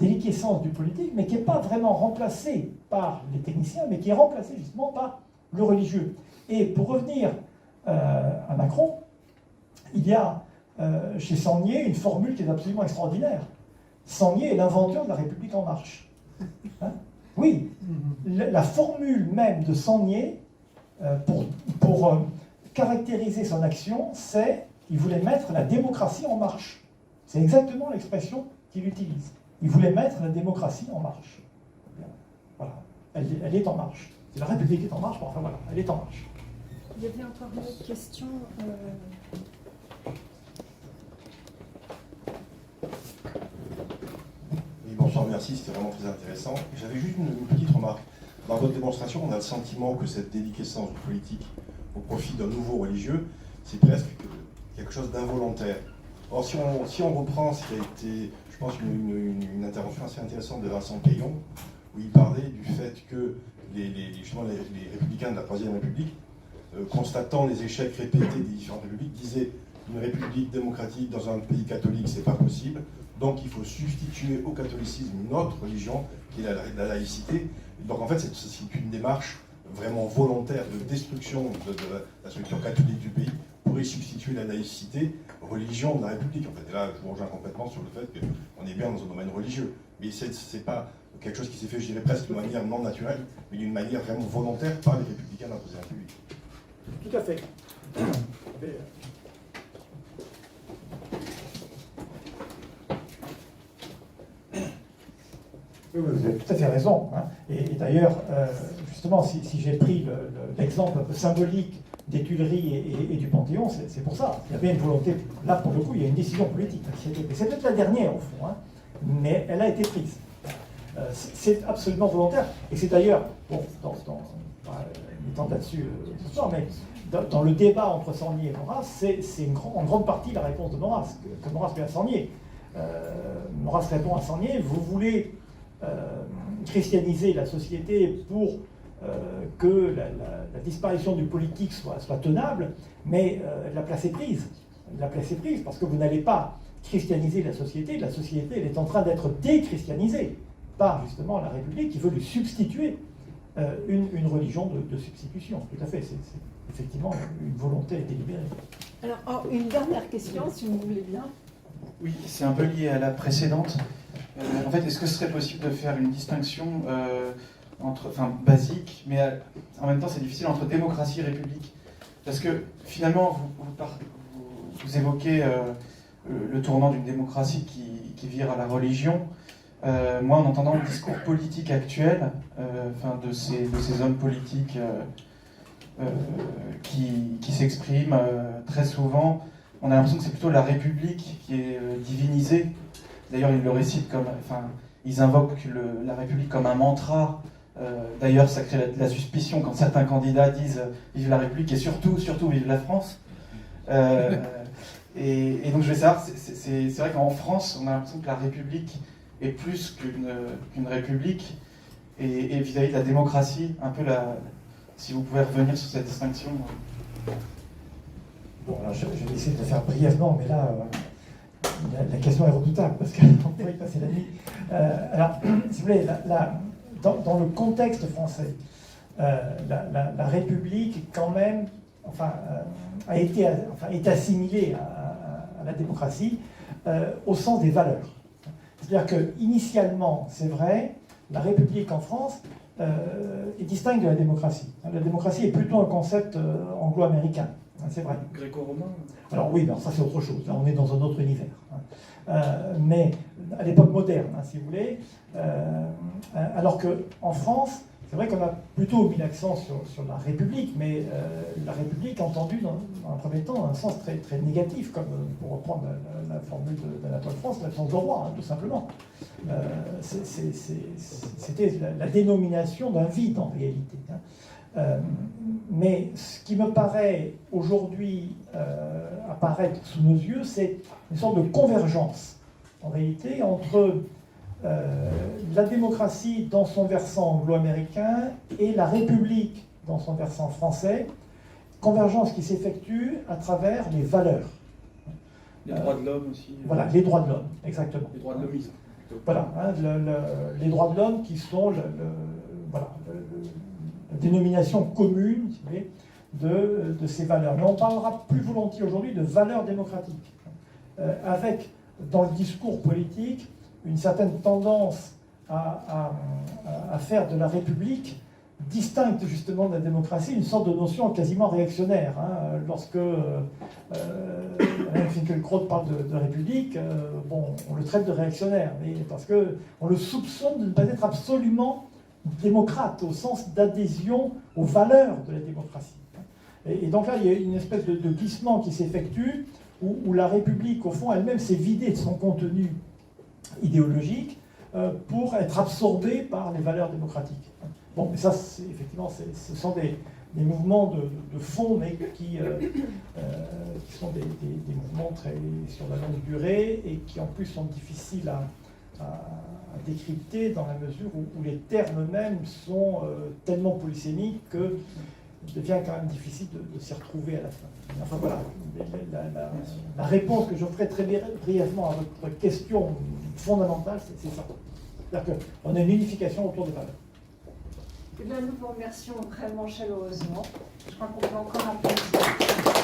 déliquescence du politique, mais qui n'est pas vraiment remplacée par les techniciens, mais qui est remplacée justement par le religieux. Et pour revenir à Macron, il y a chez Sangnier une formule qui est absolument extraordinaire. Sangnier est l'inventeur de la République en marche. Oui, la formule même de Sangnier, pour caractériser son action, c'est qu'il voulait mettre la démocratie en marche. C'est exactement l'expression qu'il utilise. Il voulait mettre la démocratie en marche. Voilà, elle est en marche. La République est en marche, enfin voilà, elle est en marche. Il y avait encore une autre question. Oui, bonsoir, merci, c'était vraiment très intéressant. J'avais juste une petite remarque. Dans votre démonstration, on a le sentiment que cette déliquescence politique au profit d'un nouveau religieux, c'est presque quelque chose d'involontaire. Or, si on reprend ce qui a été, je pense, une intervention assez intéressante de Vincent Caillon, où il parlait du fait que justement, les républicains de la Troisième République, constatant les échecs répétés des différentes républiques, disaient une république démocratique dans un pays catholique, c'est pas possible, donc il faut substituer au catholicisme une autre religion, qui est la laïcité. Donc en fait, c'est une démarche vraiment volontaire de destruction de la structure catholique du pays pour y substituer la laïcité, religion de la République. En fait, et là, je vous rejoins complètement sur le fait qu'on est bien dans un domaine religieux. Mais c'est pas quelque chose qui s'est fait, je dirais, presque de manière non naturelle, mais d'une manière vraiment volontaire par les républicains de la Troisième République. Tout à fait. Oui, vous avez tout à fait raison. Hein. Et d'ailleurs, justement, si j'ai pris l'exemple un peu symbolique des Tuileries et du Panthéon, c'est pour ça. Il y avait une volonté, là pour le coup, il y a une décision politique. Et c'est peut-être la dernière au fond, hein, mais elle a été prise. C'est absolument volontaire. Et c'est d'ailleurs, bon, étant là-dessus ce soir, mais dans le débat entre Sangnier et Maurras, c'est en grande partie la réponse de Maurras, que Maurras fait à Sangnier. Maurras répond à Sangnier, vous voulez christianiser la société pour que la disparition du politique soit tenable, mais la place est prise. La place est prise parce que vous n'allez pas christianiser la société elle est en train d'être déchristianisée par justement la République qui veut lui substituer une religion de substitution. Tout à fait, c'est effectivement une volonté délibérée. Alors, une dernière question, si vous voulez bien. Oui, c'est un peu lié à la précédente. En fait, est-ce que ce serait possible de faire une distinction basique, mais en même temps c'est difficile, entre démocratie et république? Parce que finalement, vous évoquez le tournant d'une démocratie qui vire à la religion. Moi, en entendant le discours politique actuel, de ces hommes politiques qui s'expriment très souvent, on a l'impression que c'est plutôt la République qui est divinisée. D'ailleurs, ils le récitent ils invoquent la République comme un mantra. D'ailleurs, ça crée la suspicion quand certains candidats disent « Vive la République » et surtout, vive la France. Et donc, je vais savoir, c'est vrai qu'en France, on a l'impression que la République est plus qu'une république. Et vis-à-vis de la démocratie, un peu si vous pouvez revenir sur cette distinction. Bon, alors je vais essayer de le faire brièvement, mais là, la question est redoutable, parce qu'on pourrait y passer la nuit. Alors, si vous voulez, dans le contexte français, la République, quand même, est assimilée à la démocratie au sens des valeurs. C'est-à-dire qu'initialement, c'est vrai, la République en France est distincte de la démocratie. La démocratie est plutôt un concept anglo-américain. C'est vrai. Gréco-romain? Alors oui, ça c'est autre chose. Là, on est dans un autre univers. Mais à l'époque moderne, si vous voulez. Alors qu'en France, c'est vrai qu'on a plutôt mis l'accent sur la République, mais la République entendue dans un premier temps dans un sens très, très négatif, comme pour reprendre la formule d'Anatole France, l'absence de roi, tout simplement. C'était la dénomination d'un vide en réalité. Mais ce qui me paraît aujourd'hui apparaître sous nos yeux, c'est une sorte de convergence, en réalité, entre la démocratie dans son versant anglo-américain et la République dans son versant français, convergence qui s'effectue à travers les valeurs. Les droits de l'homme aussi. Voilà, les droits de l'homme, exactement. Les droits de l'homme. Voilà, les droits de l'homme qui sont la dénomination commune, si vous voulez, de ces valeurs. Mais on parlera plus volontiers aujourd'hui de valeurs démocratiques, avec, dans le discours politique, une certaine tendance à faire de la République distincte justement de la démocratie, une sorte de notion quasiment réactionnaire. Lorsque Alain Finkielkraut parle de République, on le traite de réactionnaire, mais parce qu'on le soupçonne de ne pas être absolument démocrate, au sens d'adhésion aux valeurs de la démocratie. Et donc là, il y a une espèce de glissement qui s'effectue, où la République, au fond, elle-même s'est vidée de son contenu idéologique pour être absorbée par les valeurs démocratiques. Bon, mais ça, effectivement, ce sont des mouvements de fond, mais qui sont des mouvements très sur la longue durée et qui en plus sont difficiles à décrypter dans la mesure où les termes eux-mêmes sont tellement polysémiques que il devient quand même difficile de s'y retrouver à la fin. Enfin voilà, la réponse que j'offrais très brièvement à votre question fondamentale, c'est ça. C'est-à-dire qu'on a une unification autour des valeurs. Eh bien, nous vous remercions vraiment chaleureusement. Je crois qu'on peut encore applaudir.